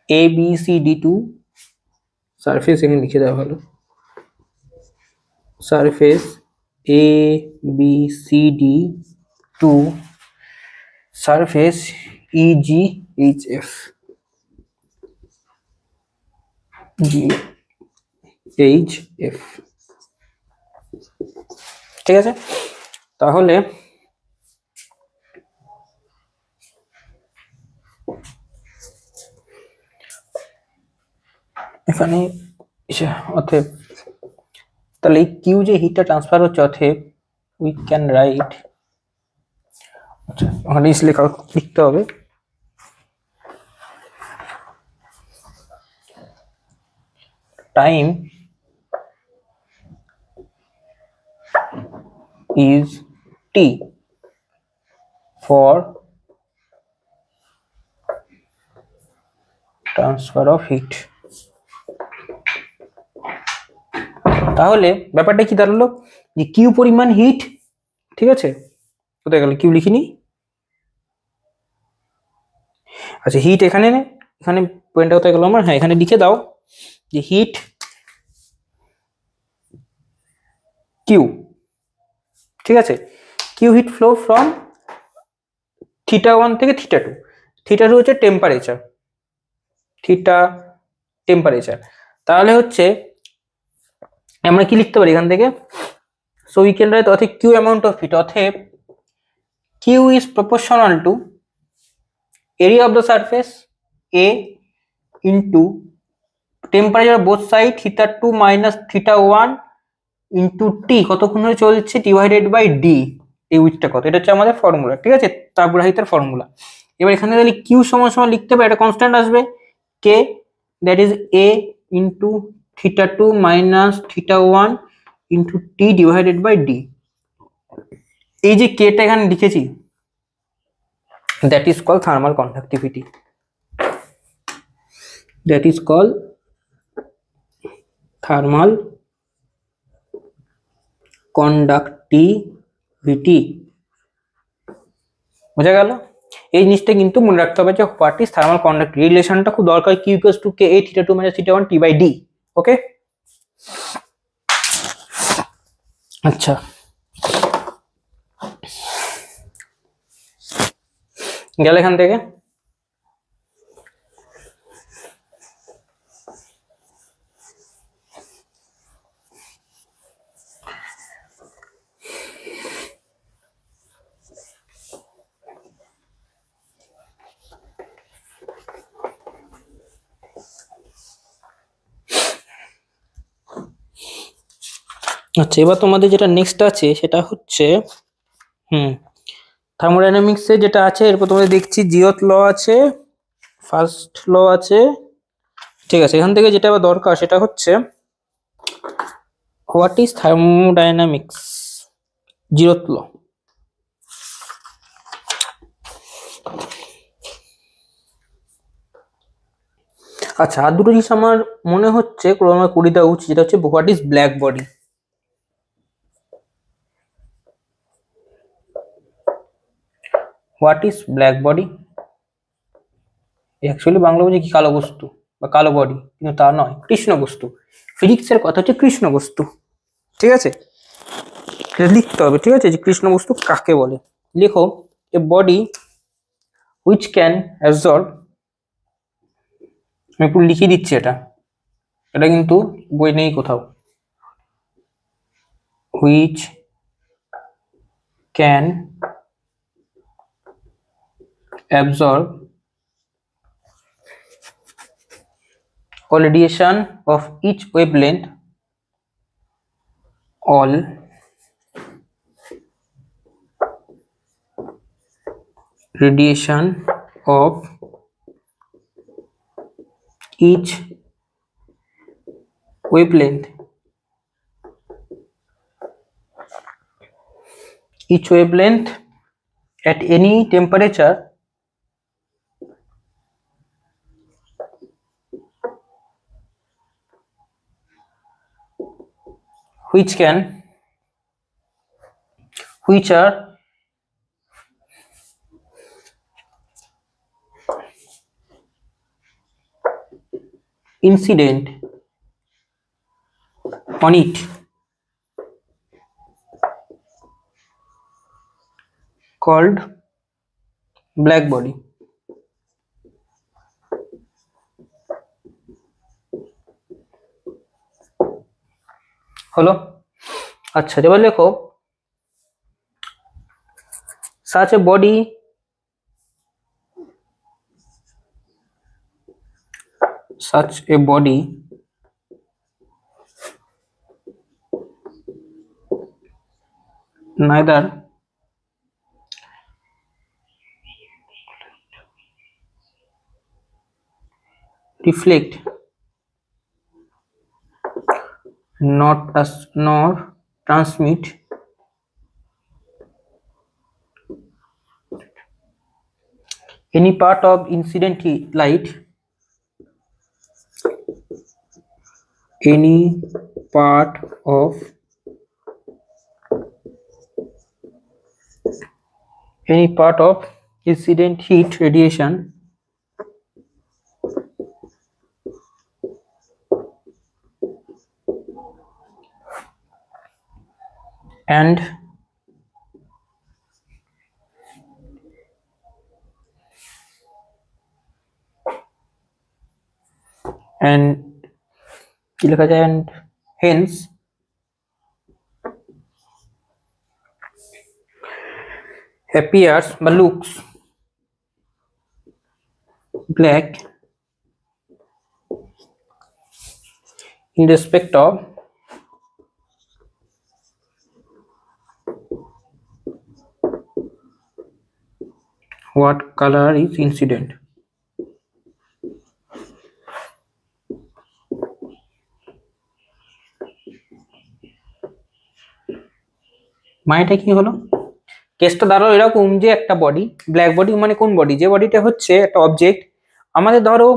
A B C D to surface, এখানে লিখে দেওয়া হলো surface A B C D to surface E G H F G H F, ঠিক আছে। তাহলে এখানে অতএব তাহলে এই কিউ যে হিটটা ট্রান্সফার হচ্ছে, অতএব উই ক্যান রাইট, আচ্ছা ওখানে লেখা লিখতে হবে time is T for transfer of heat। তাহলে ব্যাপারটা কি দাঁড়ালো যে কিউ পরিমাণ হিট, ঠিক আছে, কোথায় গেল কিউ লিখিনি, আচ্ছা হিট এখানে, এখানে পয়েন্টটা কোথায় গেল আমার, হ্যাঁ এখানে লিখে দাও যে হিট কিউ, ঠিক আছে, Q heat flow from theta 1 থেকে থিটা 2, থিটা 2 হচ্ছে টেম্পারেচার, থিটা টেম্পারেচার, তাহলে হচ্ছে আমরা কি লিখতে পারি এখান থেকে, সো উই ক্যান রাইট অতএব কিউ অ্যামাউন্ট অফ হিট, অতএব Q is proportional to area of the surface A into temperature both side theta 2 minus theta 1 into T, কতক্ষণ ধরে চলছে, ডিভাইডেড বাই ডি, এই উইথটা কত, এটা হচ্ছে আমাদের ফর্মুলা, ঠিক আছে, তাপগ্রাহিতার ফর্মুলা। এবার এখানে তাহলে কিউ সমান সমান লিখতে পারি, একটা কনস্ট্যান্ট আসবে K, that is A into theta 2 minus theta 1 into T divided by D. এই যে কেটা এখানে লিখেছি, that is call thermal conductivity, that is call thermal conductivity, বোঝা গেল। এই জিনিসটা কিন্তু মনে রাখতে হবে যে হোয়াট ইজ থার্মাল কন্ডাক্টিভিটি, রিলেশনটা খুব দরকার, Q equals to K A theta 2 minus theta 1 T by D, okay. আচ্ছা গেল এখান থেকে, আচ্ছা, এবার তোমাদের যেটা নেক্সট আছে সেটা হচ্ছে থার্মোডাইনামিক্সে যেটা আছে, এরপর তোমাদের দেখছি জিওথ ল আছে, ফার্স্ট ল আছে। ঠিক আছে, এখান থেকে যেটা আবার দরকার সেটা হচ্ছে হোয়াট ইজ থার্মোডাইনামিক্স, জিরোথ ল। আচ্ছা, আর দুটো জিনিস আমার মনে হচ্ছে আমার করে দেওয়া উচিত, যেটা হচ্ছে what is black body. What is black body actually Bangla বলছে কি কালো বস্তু বা কালো বডি, কিন্তু তা নয়, কৃষ্ণ বস্তু। ফিজিক্সের কথা হচ্ছে কৃষ্ণ বস্তু, ঠিক আছে, এটা লিখতে হবে। ঠিক আছে, যে কৃষ্ণ বস্তু কাকে বলে। লিখো এ বডি হুইচ ক্যান অ্যাবজর্ব, আমি একটু লিখে দিচ্ছি, এটা এটা কিন্তু বই নেই কোথাও। Which can absorb all radiation of each wavelength, all radiation of each wavelength, each wavelength at any temperature which are incident on it called black body। হলো? আচ্ছা, এবার লেখো such a body neither reflect nor transmit any part of incident light, any part of incident heat radiation and কি লেখা যায়, and hence appears বা looks black in respect of what color is incident। মানেটা কি হলো, কেসটা দাঁড়ালো এরকম যে একটা বডি, ব্ল্যাক বডি মানে কোন বডি, যে বডিটা হচ্ছে একটা অবজেক্ট। আমাদের ধরো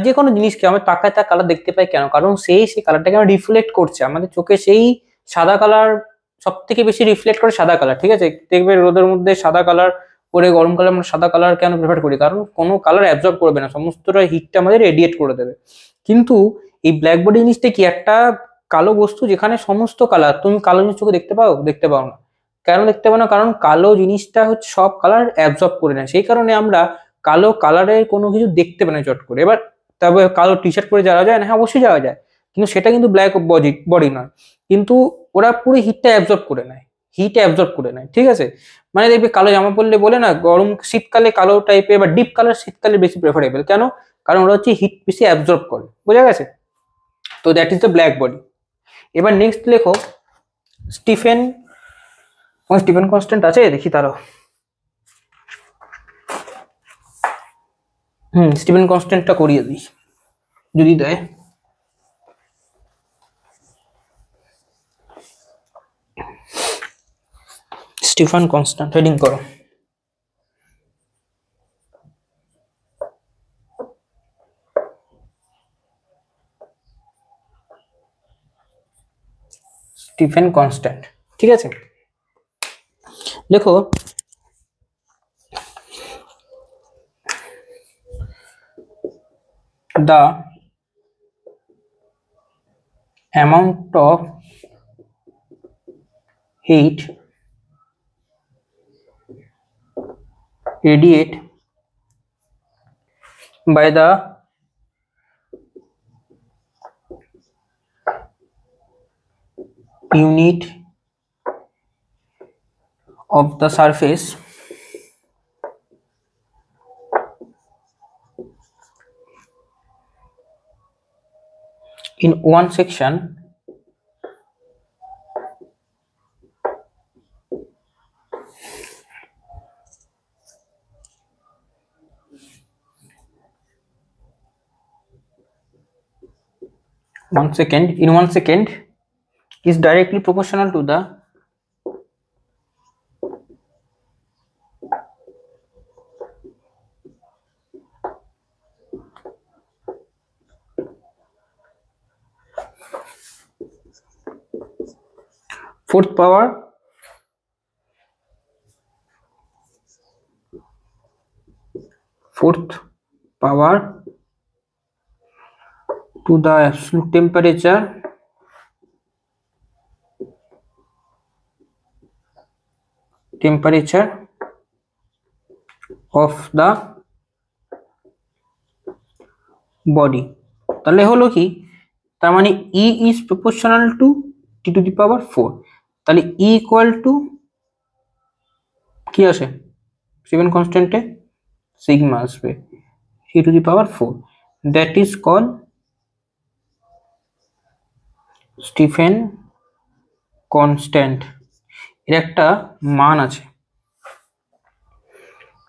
যে কোনো জিনিসকে আমরা তাকায় তার কালার দেখতে পাই, কেন? কারণ সেই কালারটাকে আমরা রিফ্লেক্ট করছে আমাদের চোখে, সেই সাদা কালার সব থেকে বেশি রিফ্লেক্ট করে সাদা কালার। ঠিক আছে, দেখবে রোদের মধ্যে সাদা কালার পরে গরমকালে আমরা সাদা কালার কেন প্রেফার করি, কারণ কোনো কালার অ্যাবজর্ব করবে না, সমস্তটা হিটটা আমাদের রেডিয়েট করে দেবে। কিন্তু এই ব্ল্যাক বডি জিনিসটা কি, একটা কালো বস্তু যেখানে সমস্ত কালার, তুমি কালো জিনিস চোখে দেখতে পাও? দেখতে পাও না। কেন দেখতে পাও না? কারণ কালো জিনিসটা হচ্ছে সব কালার অ্যাবজর্ব করে নেয়, সেই কারণে আমরা কালো কালারের কোনো কিছু দেখতে পাই না চট করে। এবার তবে কালো টি শার্ট পরে যাওয়া যায় না? হ্যাঁ, অবশ্যই যাওয়া যায়, কিন্তু সেটা কিন্তু ব্ল্যাক বডি নয়, কিন্তু ওরা পুরো হিটটা অ্যাবজর্ব করে নেয়, ঠিক আছে। মানে দেখবে কালো জামা পরলে বলে না, গরম শীতকালে কালো টাইপের বা ডিপ কালার শীতকালে বেশি প্রেফারেবল, কেন? কারণ ওরা হচ্ছে হিট বেশি অ্যাবজর্ব করে, বোঝা গেছে? তো that is the black body. এবার নেক্সট লেখো স্টিফেন কনস্ট্যান্ট আছে দেখি তারও। স্টিফেন কনস্ট্যান্টটা করিয়ে দিই যদি দেয়। স্টিফেন কনস্ট্যান্ট হেডিং করো। স্টিফেন কনস্ট্যান্ট, ঠিক আছে। দেখো the amount of heat radiated by the unit of the surface in one section in 1 second is directly proportional to the fourth power to the absolute temperature of the body। তাহলে হলো কি, তার মানে E is proportional to T to the power 4, তাহলে E equal to কি আসে Stephen কনস্ট্যান্টে sigma আসবে T to the power 4, that is called Stephen constant. এর একটা মান আছে,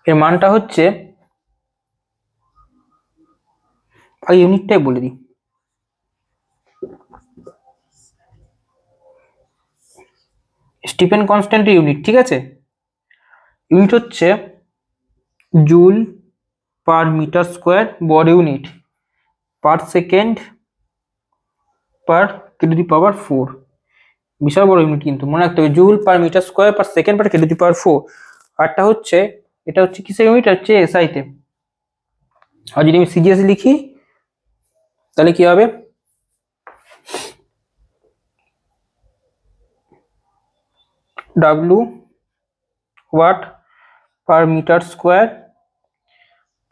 এর মানটা হচ্ছে, ইউনিটটাই বলে দিই, স্টিফেন কনস্ট্যান্টের ইউনিট, ঠিক আছে। ইউনিট হচ্ছে joule per metre square per unit per second per K to the power 4, বিশাল বড় ইউনিট কিন্তু মনে রাখতে হবে, joule per metre square per second per K to the power 4। আরটা হচ্ছে, এটা হচ্ছে কিসের ইউনিট, হচ্ছে এসআইতে। আর যদি আমি সিজিএস লিখি তাহলে কি হবে, W watt per metre square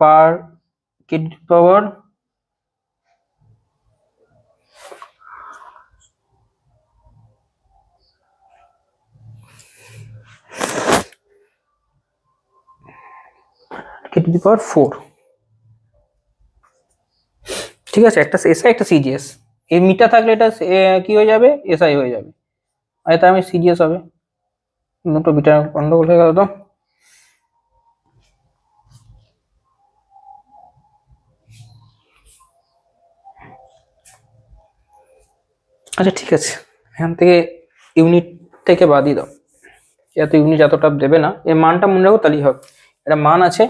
per K to the power K to the power 4, ঠিক আছে। একটা এসআই একটা সিজিএস, এই মিটার থাকলে এটা কি হয়ে যাবে, এসআই হয়ে যাবে, আর এটা আমি সিজিএস হবে। দুটো বিটা গন্ডগোল হয়ে গেল তো। আচ্ছা ঠিক আছে, এখান থেকে ইউনিট থেকে বাদই দাও, এত ইউনিট এতটা দেবে না, এর মানটা মনে রাখো তাহলেই হবে। এটা মান আছে,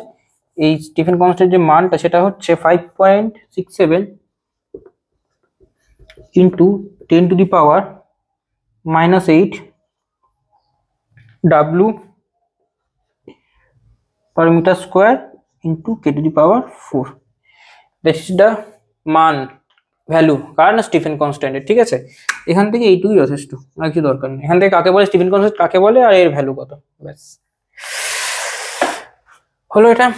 এই স্টিফেন কনস্ট্যান্ট যে মানটা সেটা হচ্ছে 5.67 into 10 to the power -8 W per metre square into K to the power 4, this is the মান ভ্যালু কার না স্টিফেন কনস্ট্যান্টের, ঠিক আছে। এখান থেকে এইটুকুই যথেষ্ট, আর কিছু দরকার নেই। এখান থেকে কাকে বলে স্টিফেন কনস্ট্যান্ট কাকে বলে আর এর ভ্যালু কত, ব্যাস হলো এটা।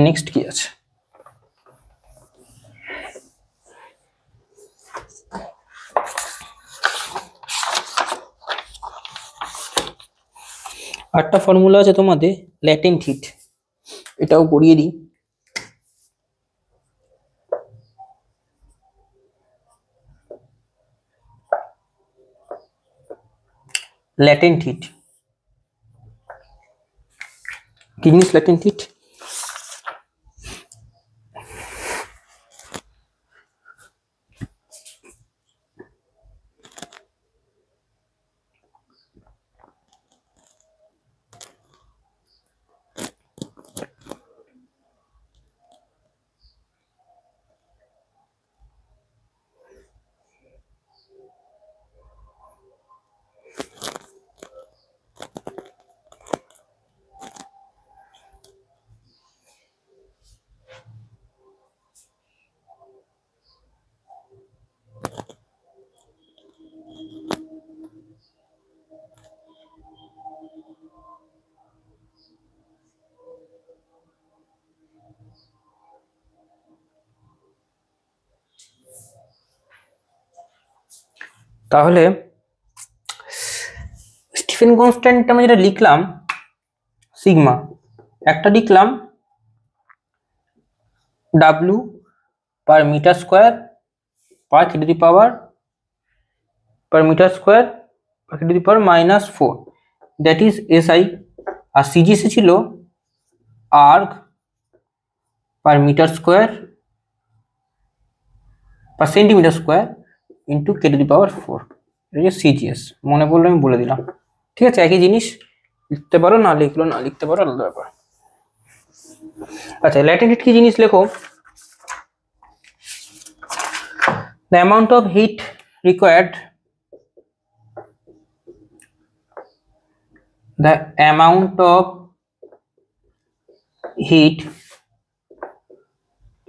নেক্সট কি আছে, আটটা ফর্মুলা আছে তোমাদের ল্যাটেন্ট হিট, এটাও পড়িয়ে দিই। Latent heat. কি জিনিস ল্যাটেন্ট হিট? তাহলে স্টিফেন কনস্ট্যান্ট আমরা যেটা লিখলাম সিগমা, একটা লিখলাম W per metre square per K to the power per metre square per K to the power -4, that is SI. আর সিজিসি ছিল erg per metre square per centimetre square into K to the power 4, এটা হচ্ছে CGS. মনে পড়লো আমি বলে দিলাম, ঠিক আছে? একই জিনিস, লিখতে পারো না লিখলো না লিখতে পারো, আলাদা ব্যাপার। আচ্ছা, ল্যাটেন্ট হিট কি জিনিস লেখো, the amount of heat required, the amount of heat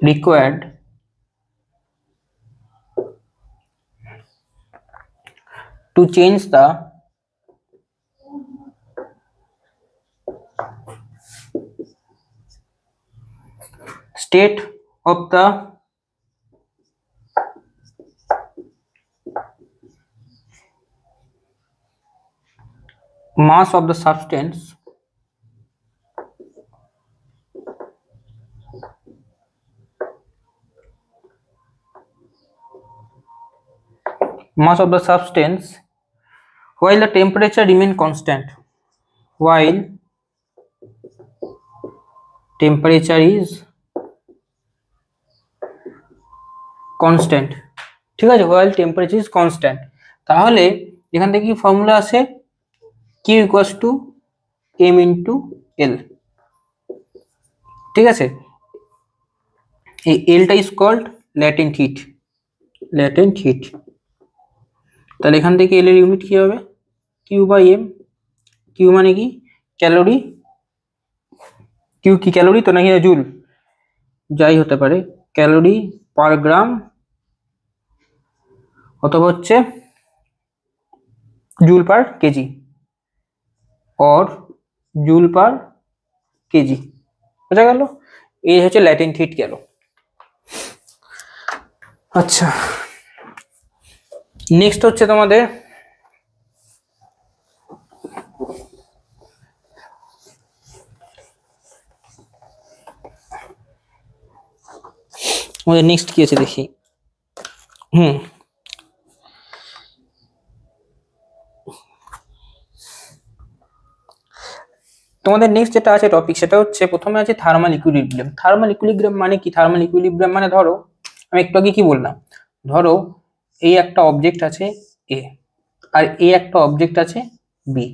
required to change the state of the mass of the substance while the temperature remain constant, while temperature is constant, ঠিক আছে? while temperature is constant, তাহলে এখান থেকে কি formula আছে, Q equals to m into L, ঠিক আছে? এই Lটা is called latent heat, latent heat। তাহলে এখান থেকে L এর ইউনিট কি হবে, Q বাই M। Q মানে কি ক্যালোরি, Q কি ক্যালোরি তো নাকি জুল, যাই হতে পারে, ক্যালোরি পার গ্রাম অথবা হচ্ছে joule per KG or joule per KG, বোঝা গেল? এই হচ্ছে ল্যাটেন্ট হিট গেল। আচ্ছা, নেক্সট হচ্ছে তোমাদের নেক্সট কি আছে দেখি। তোমাদের নেক্সট যেটা আছে টপিক, সেটা হচ্ছে প্রথমে আছে থার্মাল ইকুইলিব্রিয়াম। থার্মাল ইকুইলিব্রিয়াম মানে কি? থার্মাল ইকুইলিব্রিয়াম মানে ধরো আমি একটু আগে কি বললাম, ধরো এই একটা অবজেক্ট আছে এ আর এই একটা অবজেক্ট আছে বি,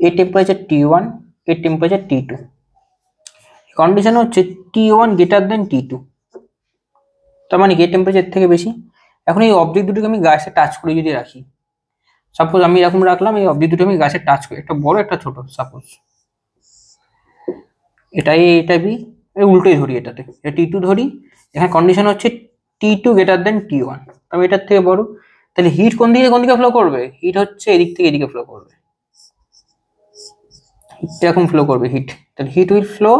এর টেম্পারেচার T1, এর টেম্পারেচার T2, কন্ডিশন হচ্ছে T1 গ্রেটার দেন T2, তার মানে এর টেম্পারেচার থেকে বেশি। এখন এই অবজেক্ট দুটোকে আমি গাছে টাচ করে যদি রাখি, সাপোজ আমি এরকম রাখলাম, এই অবজেক্ট দুটো আমি গাছে টাচ করি, একটা বড় একটা ছোট, সাপোজ এটা এ এটা বি, উল্টোই ধরি, এটাতে এটা T2 ধরি, এখানে কন্ডিশন হচ্ছে T2 গ্রেটার দেন T1, তবে এটার থেকে বড়, তাহলে হিট কোন দিকে ফ্লো করবে? হিট হচ্ছে এদিক থেকে এদিকে ফ্লো করবে, হিটটা এখন ফ্লো করবে হিট, তাহলে হিট উইল ফ্লো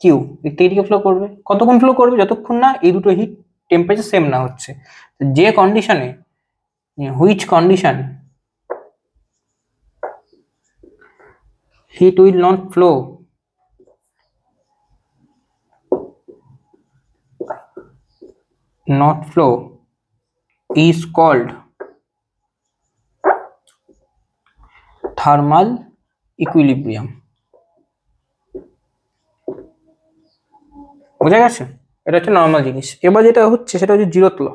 কিউ, এদিক থেকে এদিকে ফ্লো করবে। কতক্ষণ ফ্লো করবে? যতক্ষণ না এই দুটো হিট টেম্পারেচার সেম না হচ্ছে। যে কন্ডিশনে, which condition heat will not flow is called thermal equilibrium. বোঝা গেছে? এটা হচ্ছে নর্মাল জিনিস। এবার যেটা হচ্ছে সেটা হচ্ছে জিরোথ ল।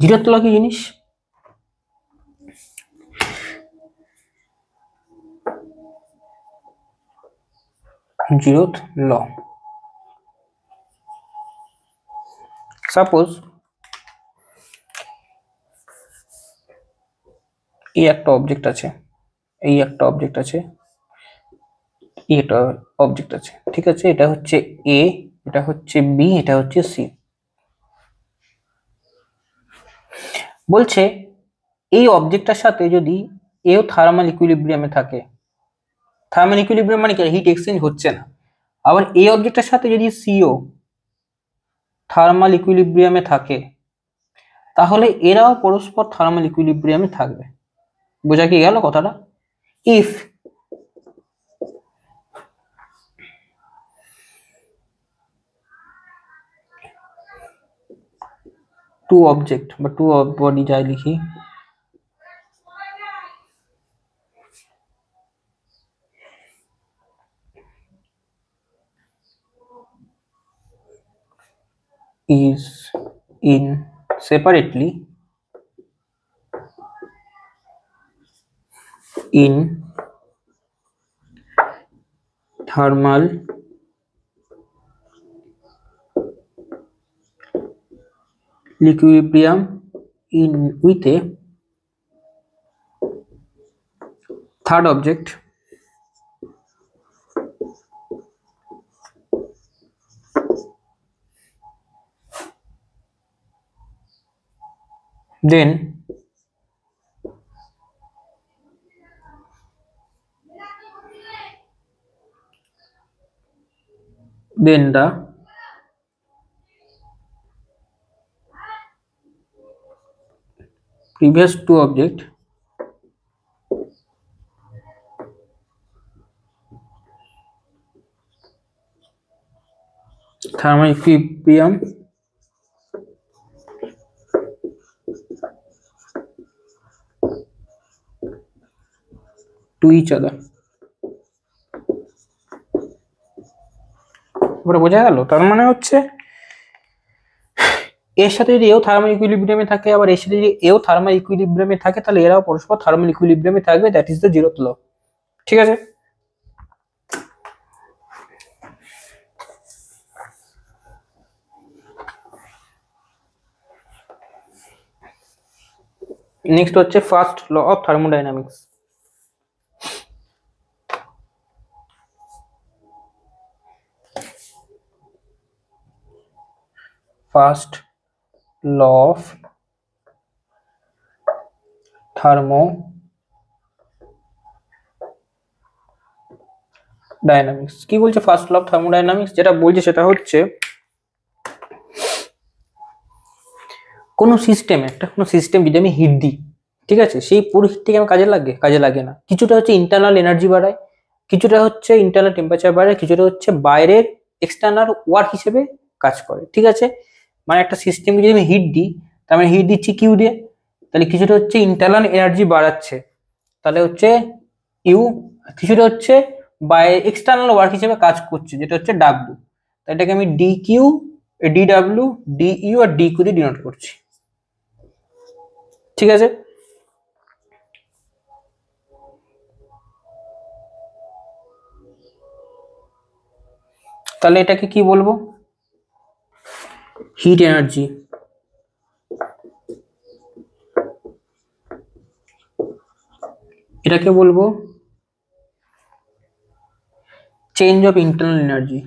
জিরোথ ল কি জিনিস? জিরোথ ল, সাপোজ এই একটা অবজেক্ট আছে, এই একটা অবজেক্ট আছে, এই একটা অবজেক্ট আছে, ঠিক আছে? এটা হচ্ছে এ, এটা হচ্ছে বি, এটা হচ্ছে সি। বলছে এই অবজেক্টটার সাথে যদি এও থার্মাল ইকুইলিব্রিয়ামে থাকে, থার্মাল ইকুইলিব্রিয়াম মানে কি, হিট এক্সচেঞ্জ হচ্ছে না, আবার এই অবজেক্টটার সাথে যদি সিও থার্মাল ইকুইলিব্রিয়ামে থাকে, তাহলে এরাও পরস্পর থার্মাল ইকুইলিব্রিয়ামে থাকবে। বোঝা কি গেল কথাটা? ইফ টু অবজেক্ট বা টু বডি যাই লিখি, is in separately in thermal equilibrium in with a third object then the previous two object thermal equilibrium to each other। এবারে বোঝা গেল? তার মানে হচ্ছে এর সাথে যদি এও থার্মাল ইকুইলিব্রিয়ামে থাকে, আবার এর সাথে যদি এও থার্মাল ইকুইলিব্রিয়ামে থাকে, তাহলে এরাও পরস্পর থার্মাল ইকুইলিব্রিয়ামে থাকবে। That is the zeroth law. ঠিক আছে? নেক্সট হচ্ছে first law of thermodynamics. First law of thermodynamics কি বলছে? ফার্স্ট ল অফ থার্মোডাইনামিক্স যেটা বলছে সেটা হচ্ছে কোনো সিস্টেম যদি আমি হিট দিই, ঠিক আছে, সেই পুরো হিটটাকে আমার কাজে লাগে না। কিছুটা হচ্ছে ইন্টারনাল এনার্জি বাড়ায়, কিছুটা হচ্ছে ইন্টারনাল টেম্পারেচার বাড়ায়, কিছুটা হচ্ছে বাইরের এক্সটার্নাল ওয়ার্ক হিসেবে কাজ করে। ঠিক আছে? মানে একটা সিস্টেমকে যদি আমি হিট দিই, তার মানে হিট দিচ্ছি কিউ দিয়ে, তাহলে কিছুটা হচ্ছে ইন্টারনাল এনার্জি বাড়াচ্ছে, তাহলে হচ্ছে ইউ, কিছুটা হচ্ছে এক্সটার্নাল ওয়ার্ক হিসেবে কাজ করছে, যেটা হচ্ছে ডাব্লিউ। তাই এটাকে আমি D Q, D W, D U আর ডি কিউ দিয়ে ডিনোট করছি। ঠিক আছে? তাহলে এটাকে কি বলবো? Heat energy. এটাকে বলবো চেঞ্জ অফ ইন্টারনাল এনার্জি।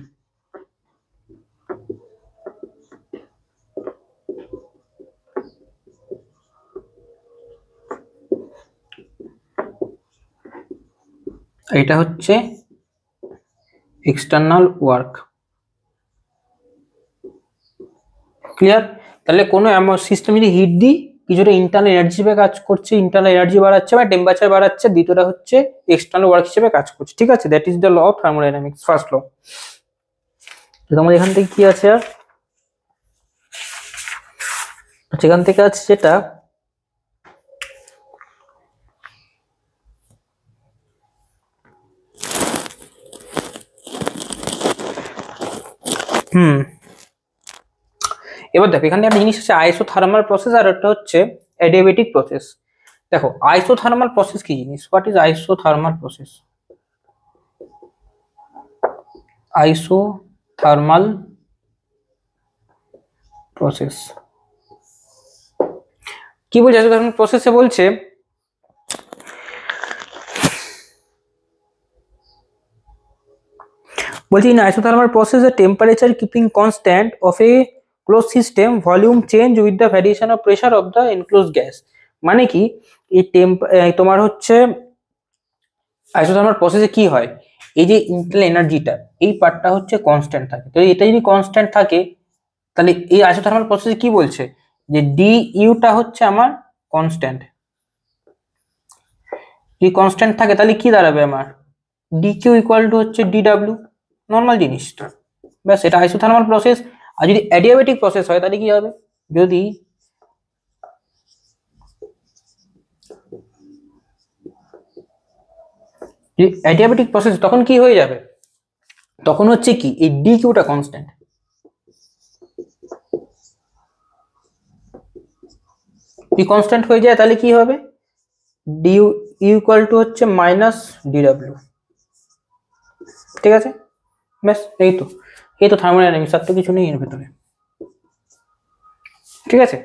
এটা হচ্ছে এক্সটার্নাল ওয়ার্ক। ক্লিয়ার? তাহলে কোনো সিস্টেম যদি হিট দিই, কিছুটা ইন্টারনাল এনার্জি হিসেবে কাজ করছে, ইন্টারনাল এনার্জি বাড়াচ্ছে বা টেম্পারেচার বাড়াচ্ছে, দ্বিতীয়টা হচ্ছে এক্সটার্নাল ওয়ার্ক হিসেবে কাজ করছে। ঠিক আছে? That is the law of thermodynamics, first law. তোমার এখান থেকে কি আছে? আর সেখান থেকে আছে যেটা এবার দেখো এখানে একটা জিনিস আছে আইসোথার্মাল প্রসেস আর একটা হচ্ছে অ্যাডিয়াবেটিক প্রসেস। দেখো আইসোথার্মাল প্রসেস কি জিনিস, what is isothermal process? Isothermal process কি বলছে? আইসোথার্মাল প্রসেসে বলছে in isothermal process the temperature keeping constant of a closed system volume change with the variation of pressure of the enclosed gas। মানে কি এই তোমার হচ্ছে আইসোথার্মাল প্রসেসে কি হয়, এই যে ইন্টারনাল এনার্জিটা এই পার্টটা হচ্ছে কনস্ট্যান্ট থাকে। তো এটা যদি কনস্ট্যান্ট থাকে তাহলে এই আইসোথার্মাল প্রসেসে কি বলছে যে ডি ইউটা হচ্ছে আমার কনস্ট্যান্ট। যদি কনস্ট্যান্ট থাকে তাহলে কি দাঁড়াবে আমার ডি কিউ ইকুয়াল টু হচ্ছে ডি ডাব্লিউ, নর্মাল জিনিসটা। ব্যাস, এটা আইসোথার্মাল প্রসেস। আর যদি অ্যাডিয়াবেটিক প্রসেস হয় তাহলে কি হবে, যদি অ্যাডিয়াবেটিক প্রসেস তখন কি হয়ে যাবে, তখন হচ্ছে কি এই ডি কিউটা কনস্ট্যান্ট। যদি কনস্ট্যান্ট হয়ে যায় তাহলে কি হবে, ডি ইউ ইকুয়াল টু হচ্ছে মাইনাস ডি ডাব্লিউ। ঠিক আছে, ব্যাস এই তো থার্মোডাইনামিক্স, আর তো কিছু নেই এর ভেতরে। ঠিক আছে,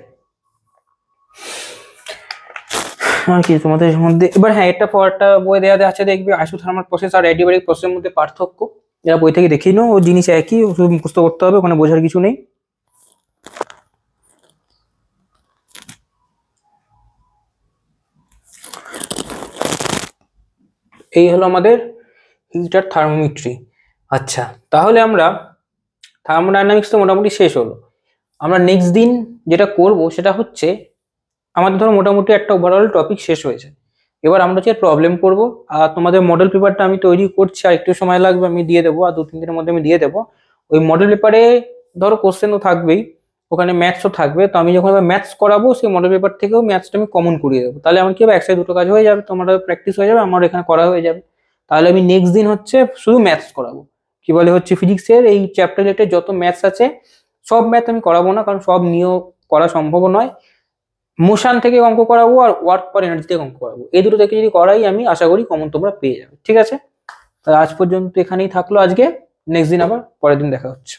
আর কি তোমাদের মধ্যে এবার, হ্যাঁ এটা পরটা বই দেওয়া আছে, দেখবে আইসোথার্মাল প্রসেস আর অ্যাডিয়াবেটিক প্রসেসের মধ্যে পার্থক্য, এরা বই থেকে দেখিয়ে নাও, ও জিনিস একই, শুধু মুখস্থ করতে হবে, ওখানে বোঝার কিছু নেই। এই হলো আমাদের হিটার থার্মোমেট্রি। আচ্ছা, তাহলে আমরা থার্মোডাইনামিক্স তো মোটামুটি শেষ হলো। আমরা নেক্সট দিন যেটা করব সেটা হচ্ছে, আমাদের ধরো মোটামুটি একটা ওভারঅল টপিক শেষ হয়েছে, এবার আমরা হচ্ছে প্রবলেম করব। আর তোমাদের মডেল পেপারটা আমি তৈরি করছি, আর একটু সময় লাগবে, আমি দিয়ে দেবো, আর 2-3 দিনের মধ্যে আমি দিয়ে দেবো। ওই মডেল পেপারে ধরো কোশ্চেন তো থাকবেই, ওখানে ম্যাথসও থাকবে। তো আমি যখন ম্যাথস করাবো সেই মডেল পেপার থেকেও ম্যাথসটা আমি কমন করিয়ে দেবো, তাহলে আমার কি হবে, একসাথে দুটো কাজ হয়ে যাবে, তোমার প্র্যাকটিস হয়ে যাবে, আমার এখানে করা হয়ে যাবে। তাহলে আমি নেক্সট দিন হচ্ছে শুধু ম্যাথস করাবো, কি বলে হচ্ছে ফিজিক্সের এই চ্যাপ্টার রিলেটেড যত ম্যাথস আছে সব ম্যাথ আমি করাবো না, কারণ সব নিয়েও করা সম্ভব নয়। মোশন থেকে অঙ্ক করাবো আর ওয়ার্ক পার এনার্জি থেকে অঙ্ক করাবো, এই দুটো থেকে যদি করাই আমি আশা করি কমন তোমরা পেয়ে যাবে। ঠিক আছে, তাহলে আজ পর্যন্ত এখানেই থাকলো আজকে, নেক্সট দিন আবার পরের দিন দেখা হচ্ছে।